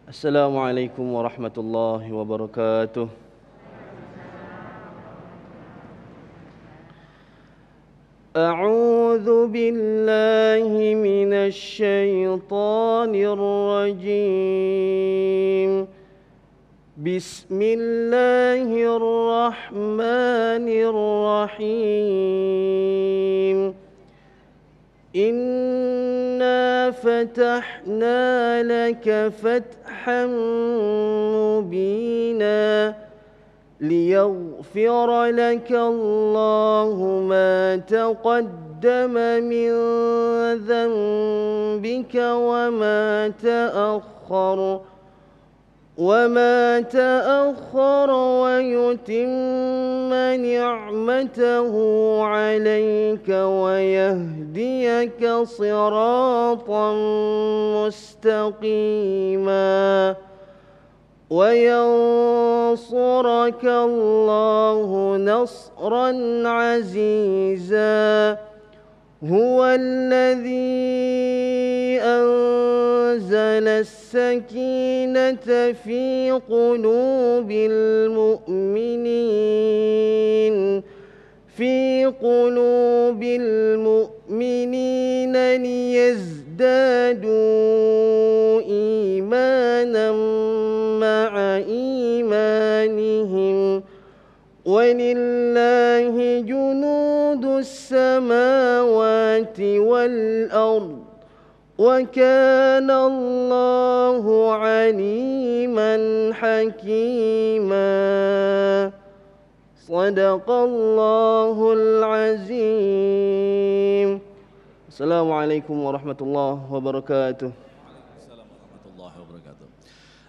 السلام عليكم ورحمة الله وبركاته. أعوذ بالله من الشيطان الرجيم. بسم الله الرحمن الرحيم. إنا فتحنا لك فتحا مبينا ليغفر لك الله ما تقدم من ذنبك وما تأخر ويتم نعمته عليك ويهديك صراطا مستقيما وينصرك الله نصرا عزيزا. هو الذي أنزل السكينة في قلوب المؤمنين ليزدادوا إيمانا مع إيمانهم ولله جنود السماوات والأرض وكان الله عليما حكيما. صدق الله العظيم. السلام عليكم ورحمة الله وبركاته.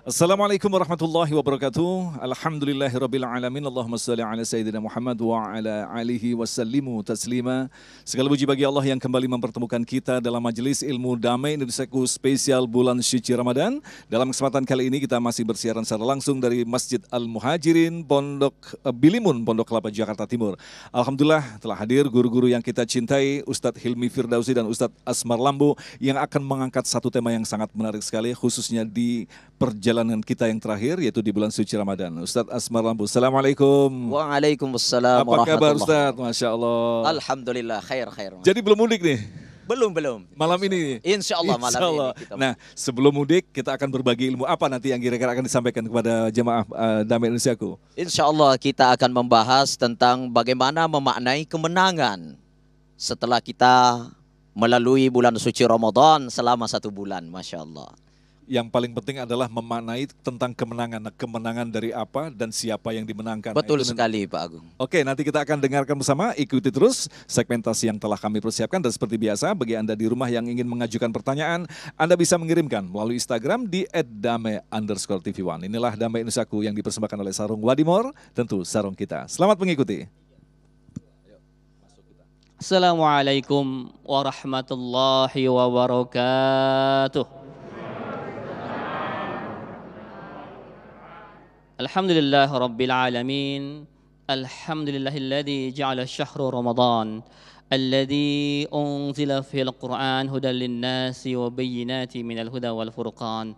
Assalamualaikum warahmatullahi wabarakatuh. Alhamdulillahirabbil alamin. Allahumma shalli ala sayyidina Muhammad wa ala alihi wasallimu taslima. Segala puji bagi Allah yang kembali mempertemukan kita dalam majelis ilmu damai Indonesiaku spesial bulan suci Ramadan. Dalam kesempatan kali ini kita masih bersiaran secara langsung dari Masjid Al-Muhajirin Pondok Bilimun, Pondok Kelapa, Jakarta Timur. Alhamdulillah telah hadir guru-guru yang kita cintai, Ustadz Hilmi Firdausi dan Ustadz Asmar Lambo yang akan mengangkat satu tema yang sangat menarik sekali khususnya di perjalanan kita yang terakhir yaitu di bulan suci Ramadan. Ustadz Asmar Lambu, Assalamualaikum. Waalaikumsalam. Apa kabar Ustadz? Masya Allah. Alhamdulillah, khair. Jadi belum mudik nih? Belum. Malam ini? Insya Allah malam ini. Nah, sebelum mudik kita akan berbagi ilmu apa nanti yang kira-kira akan disampaikan kepada jemaah Damai Indonesiaku? Insya Allah kita akan membahas tentang bagaimana memaknai kemenangan setelah kita melalui bulan suci Ramadan selama 1 bulan. Masya Allah. Yang paling penting adalah memaknai tentang kemenangan. Nah, kemenangan dari apa dan siapa yang dimenangkan. Betul sekali Pak Agung. Oke, nanti kita akan dengarkan bersama. Ikuti terus segmentasi yang telah kami persiapkan. Dan seperti biasa, bagi Anda di rumah yang ingin mengajukan pertanyaan, Anda bisa mengirimkan melalui Instagram di @damai_tv1. Inilah Damai Indonesiaku yang dipersembahkan oleh Sarung Wadimor. Tentu sarung kita. Selamat mengikuti. Assalamualaikum warahmatullahi wabarakatuh. Alhamdulillah Rabbil Alamin. Alhamdulillahilladzi ja'ala syahru Ramadan alladzi unzila fil Qur'an hudan lin-nasi wa bayyinatin minal huda wal furqan.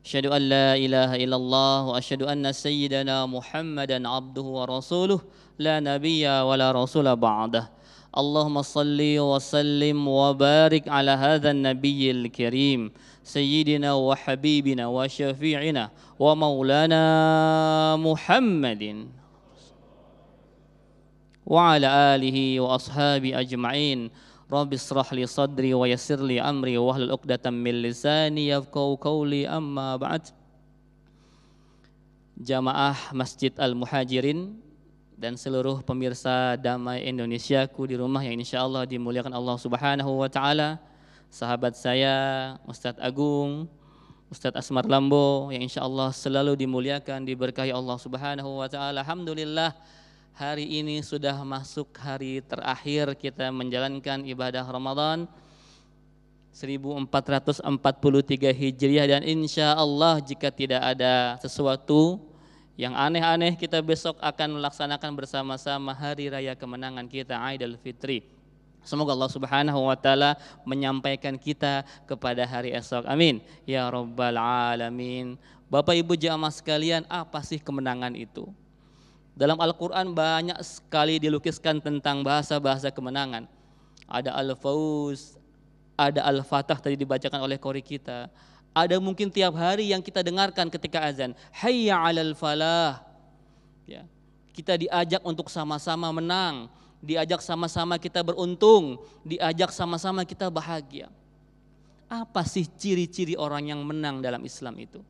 Asyhadu an la ilaha illallah wa asyhadu anna sayyidana Muhammadan abduhu wa rasuluh la nabiyya wa la rasula ba'dah. Allahumma salli wa sallim wa barik ala hadzal nabiyyil karim sayyidina wa habibina wa syafi'ina wa maulana Muhammadin wa ala alihi wa ashabi ajma'in. Rabbi israh li sadri wa yassir li amri wa hlul 'uqdatam min lisani yafqahu qawli, amma ba'd. Jamaah Masjid Al-Muhajirin dan seluruh pemirsa Damai Indonesiaku di rumah yang insya Allah dimuliakan Allah Subhanahu wa Ta'ala. Sahabat saya Ustadz Agung, Ustadz Asmar Lambo yang insya Allah selalu dimuliakan, diberkahi Allah Subhanahu wa Ta'ala. Alhamdulillah hari ini sudah masuk hari terakhir kita menjalankan ibadah Ramadan 1443 Hijriah, dan insya Allah jika tidak ada sesuatu yang aneh-aneh, kita besok akan melaksanakan bersama-sama hari raya kemenangan kita Aidil Fitri Semoga Allah Subhanahu wa taala menyampaikan kita kepada hari esok. Amin. Ya rabbal alamin. Bapak Ibu jamaah sekalian, apa sih kemenangan itu? Dalam Al-Qur'an banyak sekali dilukiskan tentang bahasa-bahasa kemenangan. Ada Al-Fauz, ada Al-Fatah tadi dibacakan oleh qori kita. Ada mungkin tiap hari yang kita dengarkan ketika azan, hayya 'alal falah. Ya. Kita diajak untuk sama-sama menang. Diajak sama-sama kita beruntung, diajak sama-sama kita bahagia. Apa sih ciri-ciri orang yang menang dalam Islam itu?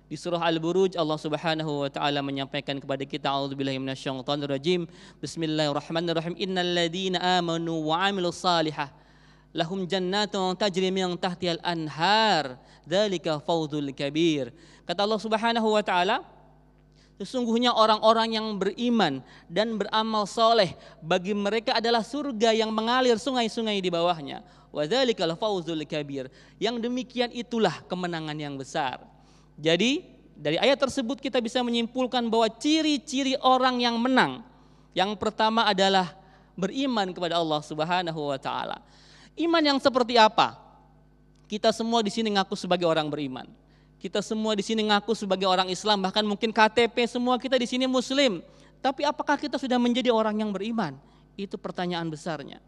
Di surah Al-Buruj Allah Subhanahu wa taala menyampaikan kepada kita, a'udzubillahi minasyaitonir rajim. Bismillahirrahmanirrahim. Innal ladzina amanu wa 'amilus salihah lahum jannatun tajri min tahtihal anhar. Dzalika fawzul kabir. Kata Allah Subhanahu wa taala, sesungguhnya orang-orang yang beriman dan beramal soleh, bagi mereka adalah surga yang mengalir sungai-sungai di bawahnya. Wa dzalikal fawzul kabir. Yang demikian itulah kemenangan yang besar. Jadi dari ayat tersebut kita bisa menyimpulkan bahwa ciri-ciri orang yang menang, yang pertama adalah beriman kepada Allah Subhanahu wa taala. Iman yang seperti apa? Kita semua di sini ngaku sebagai orang beriman. Kita semua di sini ngaku sebagai orang Islam, bahkan mungkin KTP semua kita di sini Muslim. Tapi apakah kita sudah menjadi orang yang beriman? Itu pertanyaan besarnya.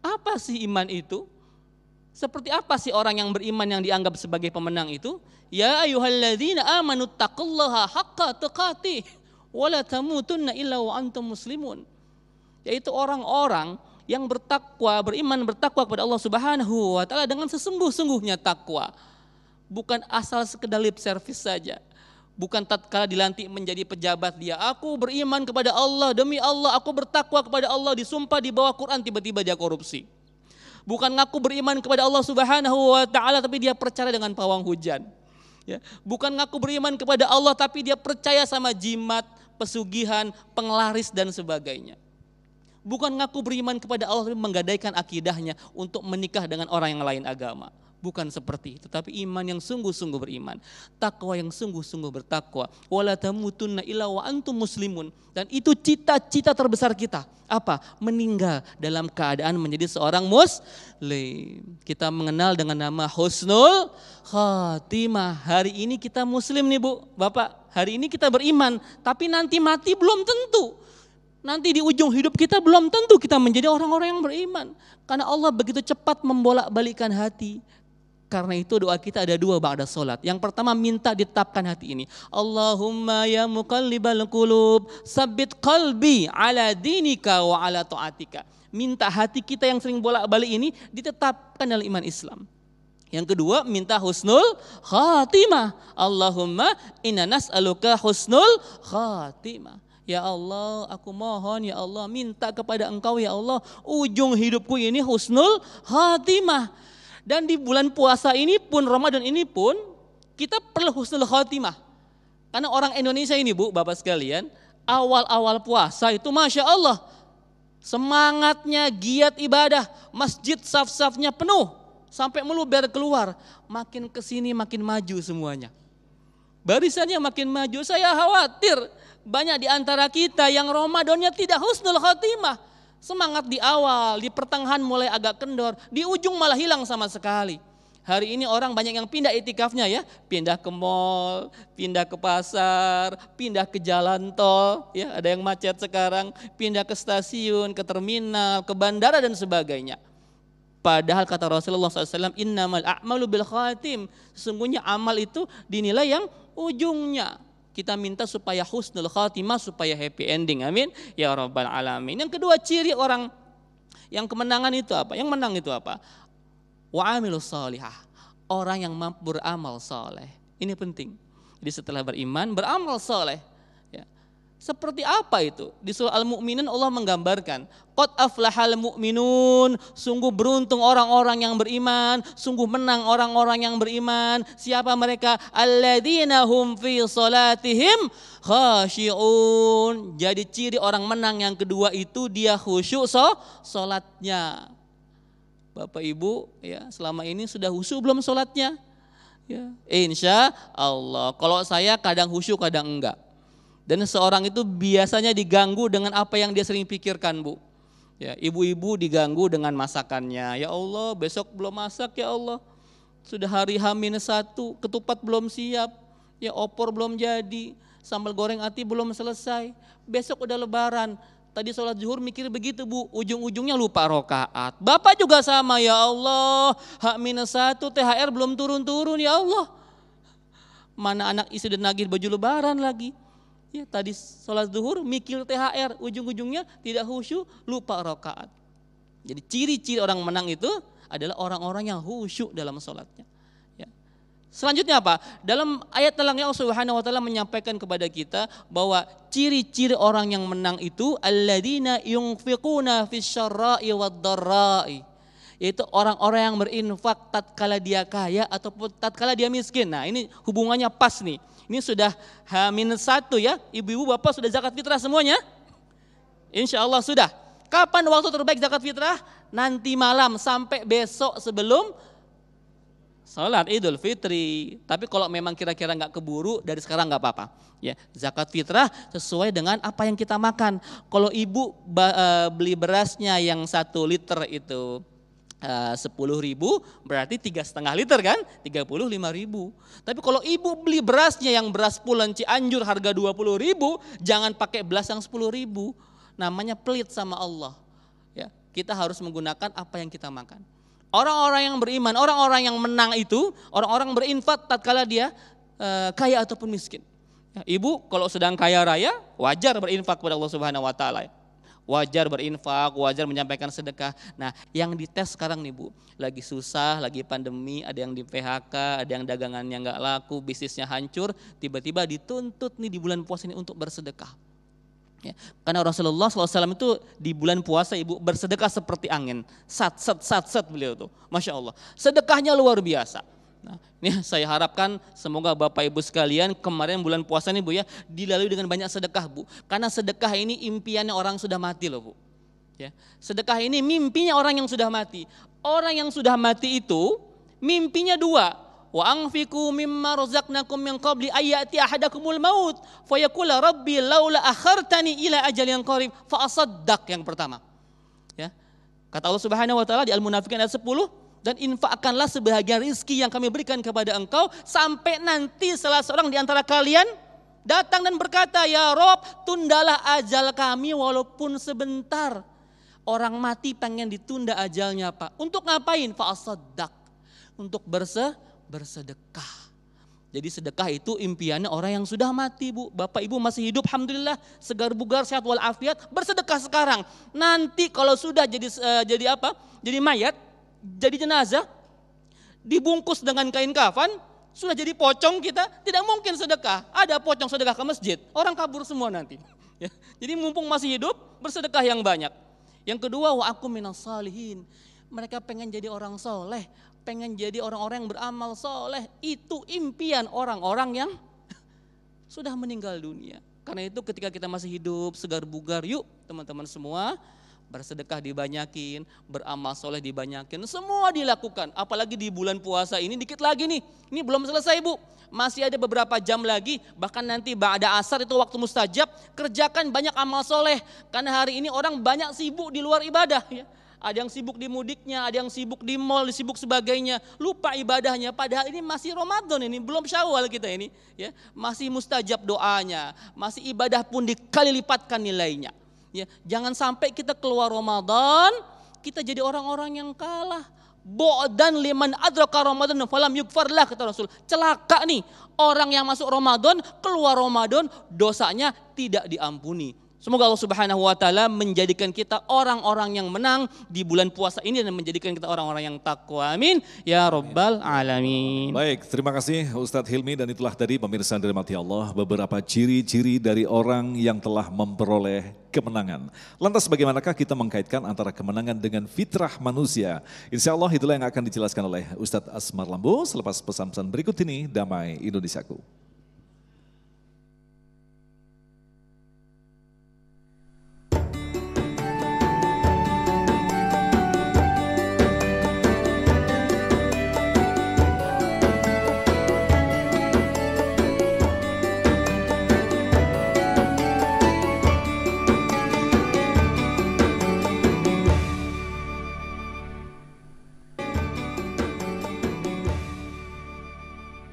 Apa sih iman itu? Seperti apa sih orang yang beriman yang dianggap sebagai pemenang itu? Ya ayyuhalladzina amanu taqullaha haqqa tuqatih wa la tamutunna illa wa antum muslimun. Yaitu orang-orang yang bertakwa, beriman bertakwa kepada Allah Subhanahu wa taala dengan sesungguh-sungguhnya takwa. Bukan asal sekedar lip service saja. Bukan tatkala dilantik menjadi pejabat dia, aku beriman kepada Allah, demi Allah aku bertakwa kepada Allah, disumpah di bawah Quran tiba-tiba dia korupsi. Bukan ngaku beriman kepada Allah Subhanahu wa taala tapi dia percaya dengan pawang hujan. Ya. Bukan ngaku beriman kepada Allah tapi dia percaya sama jimat, pesugihan, penglaris dan sebagainya. Bukan ngaku beriman kepada Allah tapi menggadaikan akidahnya untuk menikah dengan orang yang lain agama. Bukan seperti itu, tapi iman yang sungguh-sungguh beriman, takwa yang sungguh-sungguh bertakwa. Wala tamutunna illa wa antum muslimun. Dan itu cita-cita terbesar kita. Apa? Meninggal dalam keadaan menjadi seorang muslim. Kita mengenal dengan nama husnul khatimah. Hari ini kita muslim nih Bu, Bapak. Hari ini kita beriman, tapi nanti mati belum tentu. Nanti di ujung hidup kita belum tentu kita menjadi orang-orang yang beriman. Karena Allah begitu cepat membolak-balikkan hati. Karena itu doa kita ada dua ba'da salat. Yang pertama minta ditetapkan hati ini. Allahumma ya muqallibal qulub, sabbit qalbi ala dinika wa ala ta'atika. Minta hati kita yang sering bolak-balik ini ditetapkan dalam iman Islam. Yang kedua minta husnul khatimah. Allahumma inna nas'aluka husnul khatimah. Ya Allah, aku mohon ya Allah, minta kepada Engkau ya Allah, ujung hidupku ini husnul khatimah. Dan di bulan puasa ini pun, Ramadan ini pun, kita perlu husnul khatimah. Karena orang Indonesia ini Bu, Bapak sekalian, awal-awal puasa itu Masya Allah, semangatnya, giat ibadah, masjid saf-safnya penuh, sampai meluber keluar, makin kesini makin maju semuanya. Barisannya makin maju, saya khawatir banyak di antara kita yang Ramadannya tidak husnul khatimah. Semangat di awal, di pertengahan mulai agak kendor, di ujung malah hilang sama sekali. Hari ini orang banyak yang pindah itikafnya ya, pindah ke mall, pindah ke pasar, pindah ke jalan tol, ya ada yang macet sekarang, pindah ke stasiun, ke terminal, ke bandara dan sebagainya. Padahal kata Rasulullah SAW, innamal a'malu bil khatim, sesungguhnya amal itu dinilai yang ujungnya. Kita minta supaya husnul khatimah, supaya happy ending. Amin. Ya Rabbal Alamin. Yang kedua ciri orang yang kemenangan itu apa? Yang menang itu apa? Wa amilus salihah. Orang yang mampu beramal saleh. Ini penting. Jadi setelah beriman, beramal saleh. Ya. Seperti apa itu? Di surah Al-Mu'minun Allah menggambarkan, qad aflahal mu'minun, sungguh beruntung orang-orang yang beriman, sungguh menang orang-orang yang beriman. Siapa mereka? Alladzina hum fi salatihim khashi'un. Jadi ciri orang menang yang kedua itu dia khusyuk salatnya. Bapak Ibu ya, selama ini sudah khusyuk belum salatnya? Ya, insya Allah. Kalau saya kadang khusyuk kadang enggak. Dan seorang itu biasanya diganggu dengan apa yang dia sering pikirkan Bu. Ya, ibu-ibu diganggu dengan masakannya. Ya Allah, besok belum masak ya Allah. Sudah hari H-1, ketupat belum siap. Ya, opor belum jadi, sambal goreng ati belum selesai. Besok udah lebaran. Tadi sholat zuhur mikir begitu Bu, ujung-ujungnya lupa rokaat. Bapak juga sama, ya Allah, H-1 THR belum turun-turun ya Allah. Mana anak istri dan nagih baju lebaran lagi. Ya, tadi sholat zuhur mikir THR, ujung-ujungnya tidak khusyuk, lupa rokaat. Jadi ciri-ciri orang menang itu adalah orang-orang yang khusyuk dalam sholatnya. Ya. Selanjutnya apa? Dalam ayat telangnya Allah Subhanahu wa taala menyampaikan kepada kita bahwa ciri-ciri orang yang menang itu alladzina yunfiquna fisyarra'i wad-dharra'i. Yaitu orang-orang yang berinfak tatkala dia kaya ataupun tatkala dia miskin. Nah, ini hubungannya pas nih. Ini sudah H-1 ya, ibu-ibu bapak sudah zakat fitrah semuanya? Insya Allah sudah. Kapan waktu terbaik zakat fitrah? Nanti malam sampai besok sebelum sholat Idul Fitri. Tapi kalau memang kira-kira nggak keburu, dari sekarang nggak apa-apa. Ya, zakat fitrah sesuai dengan apa yang kita makan. Kalau ibu beli berasnya yang 1 liter itu 10.000, berarti 3,5 liter kan, 35.000. Tapi kalau ibu beli berasnya yang beras pulen Cianjur harga 20.000, jangan pakai beras yang 10.000. Namanya pelit sama Allah. Ya, kita harus menggunakan apa yang kita makan. Orang-orang yang beriman, orang-orang yang menang itu, orang-orang berinfak tatkala dia kaya ataupun miskin. Ya, ibu kalau sedang kaya raya, wajar berinfak kepada Allah Subhanahu wa taala. Wajar berinfak, wajar menyampaikan sedekah. Nah, yang dites sekarang nih Bu, lagi susah, lagi pandemi, ada yang di PHK, ada yang dagangannya nggak laku, bisnisnya hancur, tiba-tiba dituntut nih di bulan puasa ini untuk bersedekah. Ya, karena Rasulullah SAW itu di bulan puasa Ibu bersedekah seperti angin, sat beliau tuh, Masya Allah. Sedekahnya luar biasa. Nah, ini saya harapkan semoga Bapak Ibu sekalian kemarin bulan puasa nih Bu ya dilalui dengan banyak sedekah Bu. Karena sedekah ini impiannya orang sudah mati loh Bu. Ya, sedekah ini mimpinya orang yang sudah mati. Orang yang sudah mati itu mimpinya 2. Wa anfiqu mimma razaqnakum min qabli ayati ahadakumul maut fayaqula rabbi laula akhartani ila ajalin qarib fa asaddaq yang pertama. Ya. Kata Allah Subhanahu wa taala di Al-Munafiqun ayat 10, dan infakkanlah sebahagian rizki yang kami berikan kepada engkau sampai nanti salah seorang di antara kalian datang dan berkata, ya Rob, tundalah ajal kami walaupun sebentar. Orang mati pengen ditunda ajalnya Pak. Untuk ngapain? Fa'asaddaq. Untuk bersedekah. Jadi sedekah itu impiannya orang yang sudah mati Bu. Bapak Ibu masih hidup, alhamdulillah, segar bugar, sehat walafiat, bersedekah sekarang. Nanti kalau sudah jadi apa? Jadi mayat, jadi jenazah, dibungkus dengan kain kafan, sudah jadi pocong kita, tidak mungkin sedekah. Ada pocong sedekah ke masjid, orang kabur semua nanti. Ya. Jadi mumpung masih hidup, bersedekah yang banyak. Yang kedua, wa akum minas salihin. Mereka pengen jadi orang soleh, pengen jadi orang-orang yang beramal soleh. Itu impian orang-orang yang sudah meninggal dunia. Karena itu ketika kita masih hidup, segar bugar, yuk teman-teman semua, bersedekah dibanyakin, beramal soleh dibanyakin, semua dilakukan. Apalagi di bulan puasa ini dikit lagi nih, ini belum selesai Bu, masih ada beberapa jam lagi, bahkan nanti ba'da asar itu waktu mustajab, kerjakan banyak amal soleh, karena hari ini orang banyak sibuk di luar ibadah ya. Ada yang sibuk di mudiknya, ada yang sibuk di mall, sibuk sebagainya, lupa ibadahnya. Padahal ini masih Ramadan ini, belum Syawal kita ini, ya masih mustajab doanya, masih ibadah pun dikali lipatkan nilainya. Ya, jangan sampai kita keluar Ramadan, kita jadi orang-orang yang kalah. Bo'dan liman adraka Ramadan falam yugfarlah, kata Rasul. Celaka nih, orang yang masuk Ramadan, keluar Ramadan, dosanya tidak diampuni. Semoga Allah Subhanahu wa taala menjadikan kita orang-orang yang menang di bulan puasa ini dan menjadikan kita orang-orang yang takwa. Amin ya rabbal alamin. Baik, terima kasih Ustadz Hilmi, dan itulah tadi pemirsa yang dirahmati Allah beberapa ciri-ciri dari orang yang telah memperoleh kemenangan. Lantas bagaimanakah kita mengkaitkan antara kemenangan dengan fitrah manusia? Insya Allah itulah yang akan dijelaskan oleh Ustadz Asmar Lambo selepas pesan-pesan berikut ini. Damai Indonesiaku.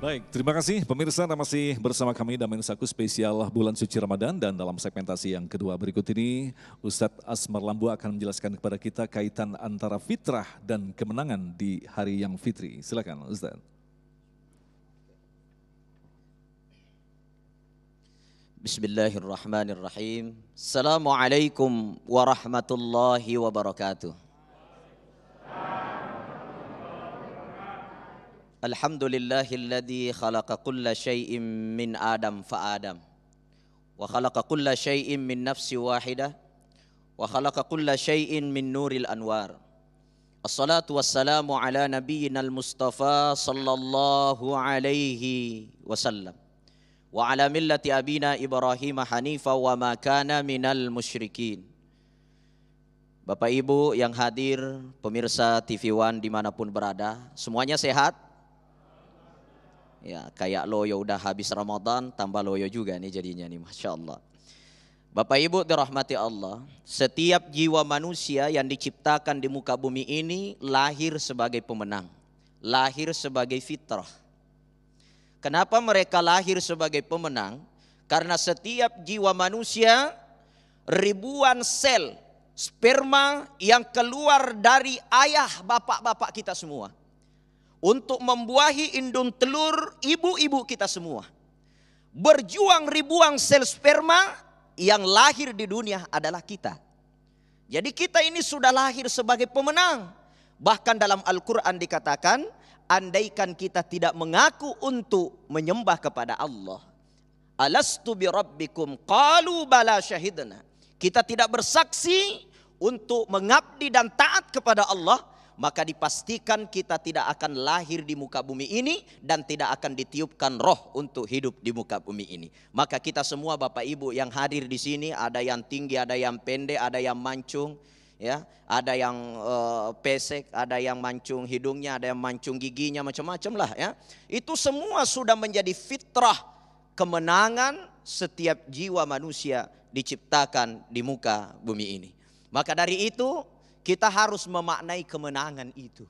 Baik, terima kasih pemirsa, Anda masih bersama kami dalam Mensaku spesial bulan suci Ramadan, dan dalam segmentasi yang kedua berikut ini Ustadz Asmar Lambu akan menjelaskan kepada kita kaitan antara fitrah dan kemenangan di hari yang fitri. Silakan Ustadz. Bismillahirrahmanirrahim. Assalamualaikum warahmatullahi wabarakatuh. Alhamdulillahilladzi khalaqa kulla syai'in min Adam fa Adam. Wa khalaqa kulla syai'in min nafsi wahidah. Wa khalaqa kulla syai'in min nuril anwar. Assalatu wassalamu ala nabiyyinal Mustafa sallallahu alaihi wasallam. Wa ala millati abina Ibrahim hanifa wa ma kana minal musyrikin. Bapak Ibu yang hadir, pemirsa TV One dimanapun berada, semuanya sehat? Ya, kayak loyo udah habis Ramadan, tambah loyo juga nih jadinya nih, Masya Allah. Bapak Ibu dirahmati Allah, setiap jiwa manusia yang diciptakan di muka bumi ini lahir sebagai pemenang, lahir sebagai fitrah. Kenapa mereka lahir sebagai pemenang? Karena setiap jiwa manusia ribuan sel sperma yang keluar dari ayah bapak-bapak kita semua untuk membuahi indung telur ibu-ibu kita semua. Berjuang ribuan sel sperma yang lahir di dunia adalah kita. Jadi kita ini sudah lahir sebagai pemenang. Bahkan dalam Al-Quran dikatakan, andaikan kita tidak mengaku untuk menyembah kepada Allah. Alastu bi rabbikum qalu bala syahidna. Kita tidak bersaksi untuk mengabdi dan taat kepada Allah, maka dipastikan kita tidak akan lahir di muka bumi ini dan tidak akan ditiupkan roh untuk hidup di muka bumi ini. Maka kita semua Bapak Ibu yang hadir di sini, ada yang tinggi, ada yang pendek, ada yang mancung, ya, ada yang pesek, ada yang mancung hidungnya, ada yang mancung giginya, macam-macam lah ya. Itu semua sudah menjadi fitrah kemenangan setiap jiwa manusia diciptakan di muka bumi ini. Maka dari itu kita harus memaknai kemenangan itu.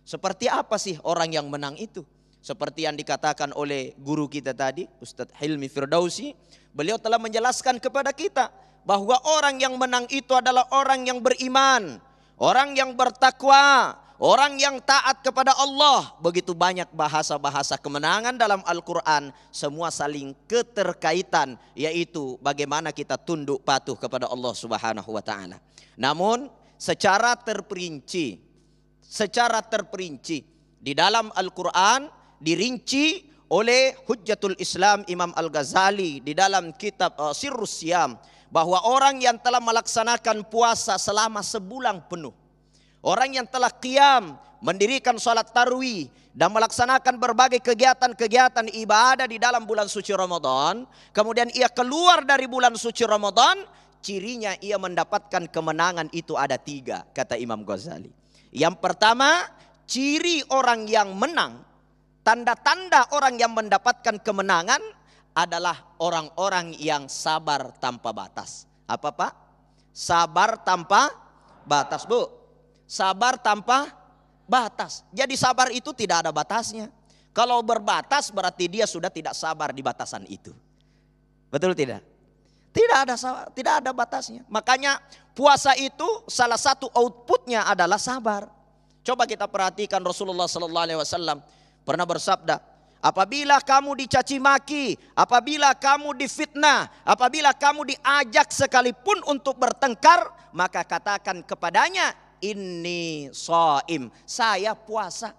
Seperti apa sih orang yang menang itu? Seperti yang dikatakan oleh guru kita tadi, Ustadz Hilmi Firdausi. Beliau telah menjelaskan kepada kita bahwa orang yang menang itu adalah orang yang beriman, orang yang bertakwa, orang yang taat kepada Allah. Begitu banyak bahasa-bahasa kemenangan dalam Al-Quran, semua saling keterkaitan, yaitu bagaimana kita tunduk patuh kepada Allah Subhanahu wa Ta'ala. Namun secara terperinci di dalam Al-Quran dirinci oleh Hujjatul Islam Imam Al-Ghazali di dalam kitab Sirrus Siyam, bahwa orang yang telah melaksanakan puasa selama sebulan penuh, orang yang telah qiyam, mendirikan salat tarawih dan melaksanakan berbagai kegiatan-kegiatan ibadah di dalam bulan suci Ramadan, kemudian ia keluar dari bulan suci Ramadan, cirinya ia mendapatkan kemenangan itu ada 3, kata Imam Ghazali. Yang pertama, ciri orang yang menang, tanda-tanda orang yang mendapatkan kemenangan adalah orang-orang yang sabar tanpa batas. Apa Pak? Sabar tanpa batas, Bu. Sabar tanpa batas. Jadi sabar itu tidak ada batasnya. Kalau berbatas berarti dia sudah tidak sabar di batasan itu. Betul tidak? Tidak ada batasnya. Makanya puasa itu salah satu outputnya adalah sabar. Coba kita perhatikan Rasulullah SAW pernah bersabda, apabila kamu dicaci maki, apabila kamu difitnah, apabila kamu diajak sekalipun untuk bertengkar, maka katakan kepadanya, inni shaim, saya puasa.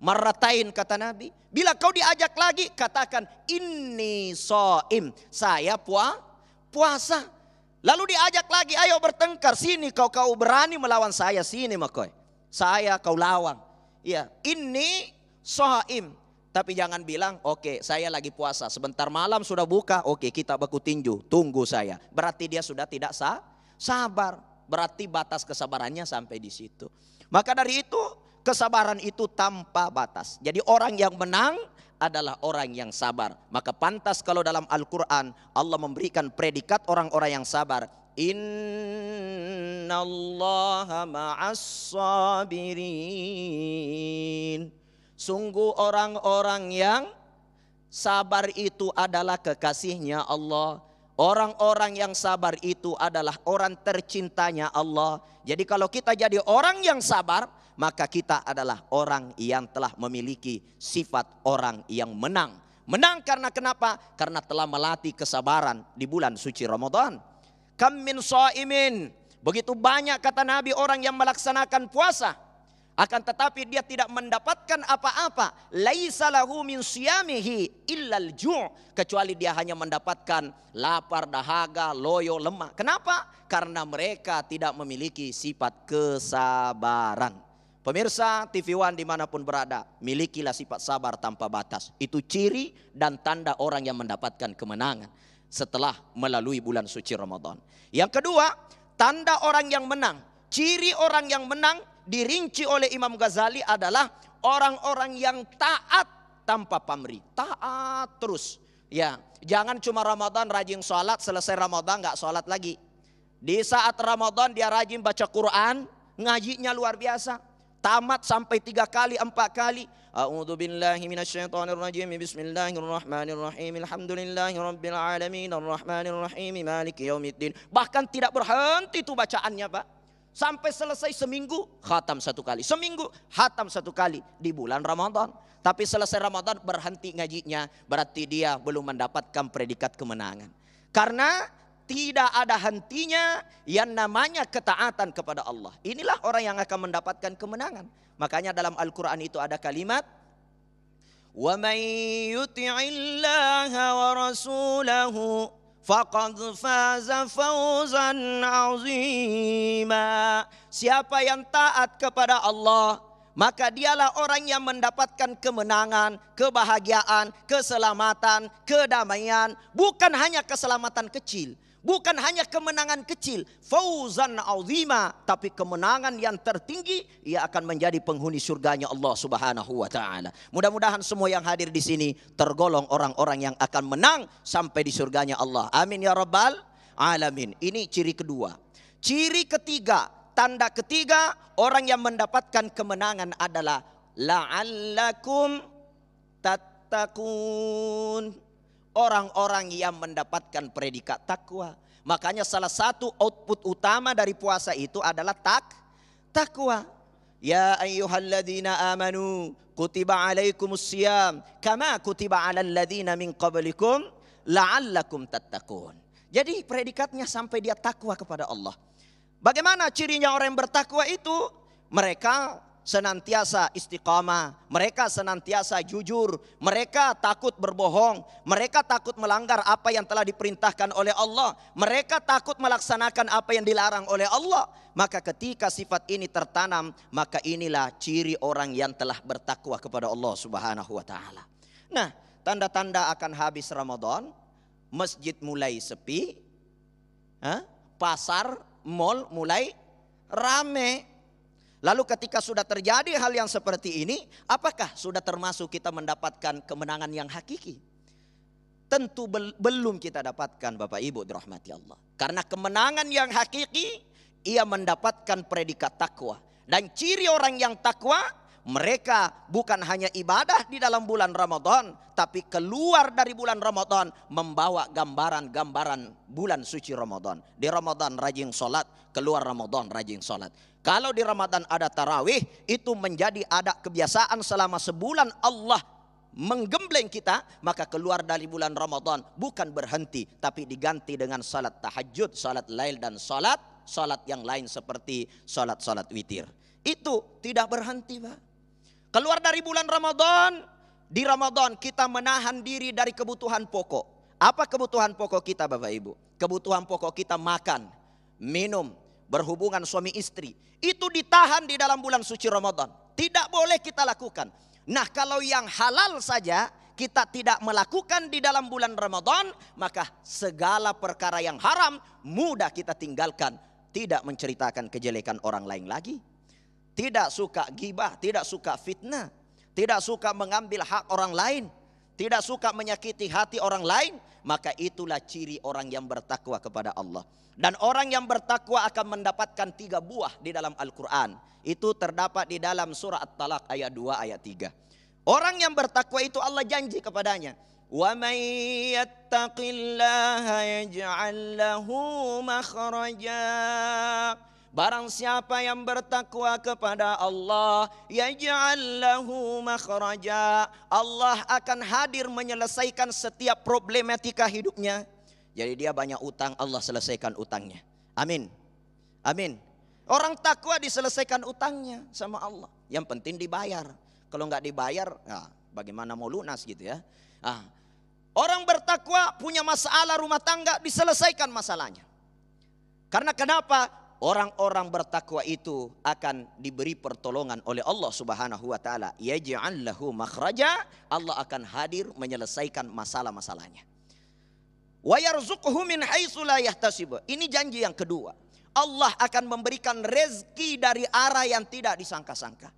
Marratain kata Nabi. Bila kau diajak lagi, katakan inni shaim, saya puasa. Lalu diajak lagi, ayo bertengkar, sini kau berani melawan saya, sini makoy, saya kau lawan. Ya, ini shaim. Tapi jangan bilang, oke, saya lagi puasa, sebentar malam sudah buka, oke, kita baku tinju, tunggu saya. Berarti dia sudah tidak sabar. Berarti batas kesabarannya sampai di situ. Maka dari itu, kesabaran itu tanpa batas. Jadi orang yang menang adalah orang yang sabar. Maka pantas kalau dalam Al-Quran Allah memberikan predikat orang-orang yang sabar. Innallaha ma'as sabirin. Sungguh orang-orang yang sabar itu adalah kekasihnya Allah. Orang-orang yang sabar itu adalah orang tercintanya Allah. Jadi kalau kita jadi orang yang sabar, maka kita adalah orang yang telah memiliki sifat orang yang menang. Menang karena kenapa? Karena telah melatih kesabaran di bulan suci Ramadan. Kam min shaimin, begitu banyak kata Nabi orang yang melaksanakan puasa, akan tetapi dia tidak mendapatkan apa-apa. Laisa lahu min siyamihi illal ju', kecuali dia hanya mendapatkan lapar, dahaga, loyo, lemah. Kenapa? Karena mereka tidak memiliki sifat kesabaran. Pemirsa TV One dimanapun berada, milikilah sifat sabar tanpa batas. Itu ciri dan tanda orang yang mendapatkan kemenangan setelah melalui bulan suci Ramadan. Yang kedua, tanda orang yang menang. Ciri orang yang menang dirinci oleh Imam Ghazali adalah orang-orang yang taat tanpa pamrih. Taat terus. Ya, jangan cuma Ramadan rajin sholat, selesai Ramadan nggak sholat lagi. Di saat Ramadan dia rajin baca Quran, ngajinya luar biasa. Tamat sampai 3 kali, 4 kali. A'udzu billahi minasyaitonir rajim. Bismillahirrahmanirrahim. Alhamdulillahirabbil alamin arrahmanir rahim maliki yaumiddin. Bahkan tidak berhenti itu bacaannya, Pak. Sampai selesai seminggu khatam 1 kali. Seminggu khatam 1 kali di bulan Ramadan. Tapi selesai Ramadan berhenti ngajinya, berarti dia belum mendapatkan predikat kemenangan. Karena tidak ada hentinya yang namanya ketaatan kepada Allah. Inilah orang yang akan mendapatkan kemenangan. Makanya dalam Al-Quran itu ada kalimat, wa may yuti'illaha wa rasulahu faqad faza fawzan 'azima. Siapa yang taat kepada Allah, maka dialah orang yang mendapatkan kemenangan, kebahagiaan, keselamatan, kedamaian. Bukan hanya keselamatan kecil, bukan hanya kemenangan kecil, fauzan azima, tapi kemenangan yang tertinggi. Ia akan menjadi penghuni surganya Allah Subhanahu wa taala. Mudah-mudahan semua yang hadir di sini tergolong orang-orang yang akan menang sampai di surganya Allah. Amin ya rabbal alamin. Ini ciri kedua. Ciri ketiga, tanda ketiga orang yang mendapatkan kemenangan adalah la'allakum tattaqun. Orang-orang yang mendapatkan predikat takwa. Makanya salah satu output utama dari puasa itu adalah takwa. Ya ayyuhalladzina amanu kutiba alaikumusiyam kama kutiba alal ladzina min qablikum la'allakum tattaqun. Jadi predikatnya sampai dia takwa kepada Allah. Bagaimana cirinya orang yang bertakwa itu? Mereka senantiasa istiqamah, mereka senantiasa jujur, mereka takut berbohong, mereka takut melanggar apa yang telah diperintahkan oleh Allah, mereka takut melaksanakan apa yang dilarang oleh Allah. Maka ketika sifat ini tertanam, maka inilah ciri orang yang telah bertakwa kepada Allah Subhanahu wa taala. Nah, tanda-tanda akan habis Ramadan, masjid mulai sepi, pasar, mal mulai rame. Lalu ketika sudah terjadi hal yang seperti ini, apakah sudah termasuk kita mendapatkan kemenangan yang hakiki? Tentu belum kita dapatkan, Bapak Ibu dirahmati Allah. Karena kemenangan yang hakiki, ia mendapatkan predikat takwa. Dan ciri orang yang takwa, mereka bukan hanya ibadah di dalam bulan Ramadan, tapi keluar dari bulan Ramadan membawa gambaran-gambaran bulan suci Ramadan. Di Ramadan rajin sholat, keluar Ramadan rajin sholat. Kalau di Ramadan ada tarawih, itu menjadi ada kebiasaan selama sebulan Allah menggembleng kita. Maka keluar dari bulan Ramadan bukan berhenti, tapi diganti dengan salat tahajud, salat lail, dan salat yang lain seperti salat witir. Itu tidak berhenti, Pak. Keluar dari bulan Ramadan, di Ramadan kita menahan diri dari kebutuhan pokok. Apa kebutuhan pokok kita, Bapak Ibu? Kebutuhan pokok kita makan, minum, berhubungan suami istri. Itu ditahan di dalam bulan suci Ramadan. Tidak boleh kita lakukan. Nah, kalau yang halal saja kita tidak melakukan di dalam bulan Ramadan, maka segala perkara yang haram mudah kita tinggalkan. Tidak menceritakan kejelekan orang lain lagi. Tidak suka ghibah, tidak suka fitnah, tidak suka mengambil hak orang lain, tidak suka menyakiti hati orang lain. Maka itulah ciri orang yang bertakwa kepada Allah. Dan orang yang bertakwa akan mendapatkan 3 buah di dalam Al-Quran. Itu terdapat di dalam surah At-Talaq ayat 2 ayat 3. Orang yang bertakwa itu Allah janji kepadanya, Wa may yattaqillaha yaj'al lahu makhraja. Barang siapa yang bertakwa kepada Allah, yaj'al lahu makhraja. Allah akan hadir menyelesaikan setiap problematika hidupnya. Jadi dia banyak utang, Allah selesaikan utangnya. Amin. Amin. Orang takwa diselesaikan utangnya sama Allah. Yang penting dibayar. Kalau nggak dibayar, ya bagaimana mau lunas gitu ya. Orang bertakwa punya masalah rumah tangga, diselesaikan masalahnya. Karena kenapa? Orang-orang bertakwa itu akan diberi pertolongan oleh Allah Subhanahu wa taala. Yaj'al lahu makhraja, Allah akan hadir menyelesaikan masalah-masalahnya. Wa yarzuqhu min haitsu la yahtasib. Ini janji yang kedua. Allah akan memberikan rezeki dari arah yang tidak disangka-sangka.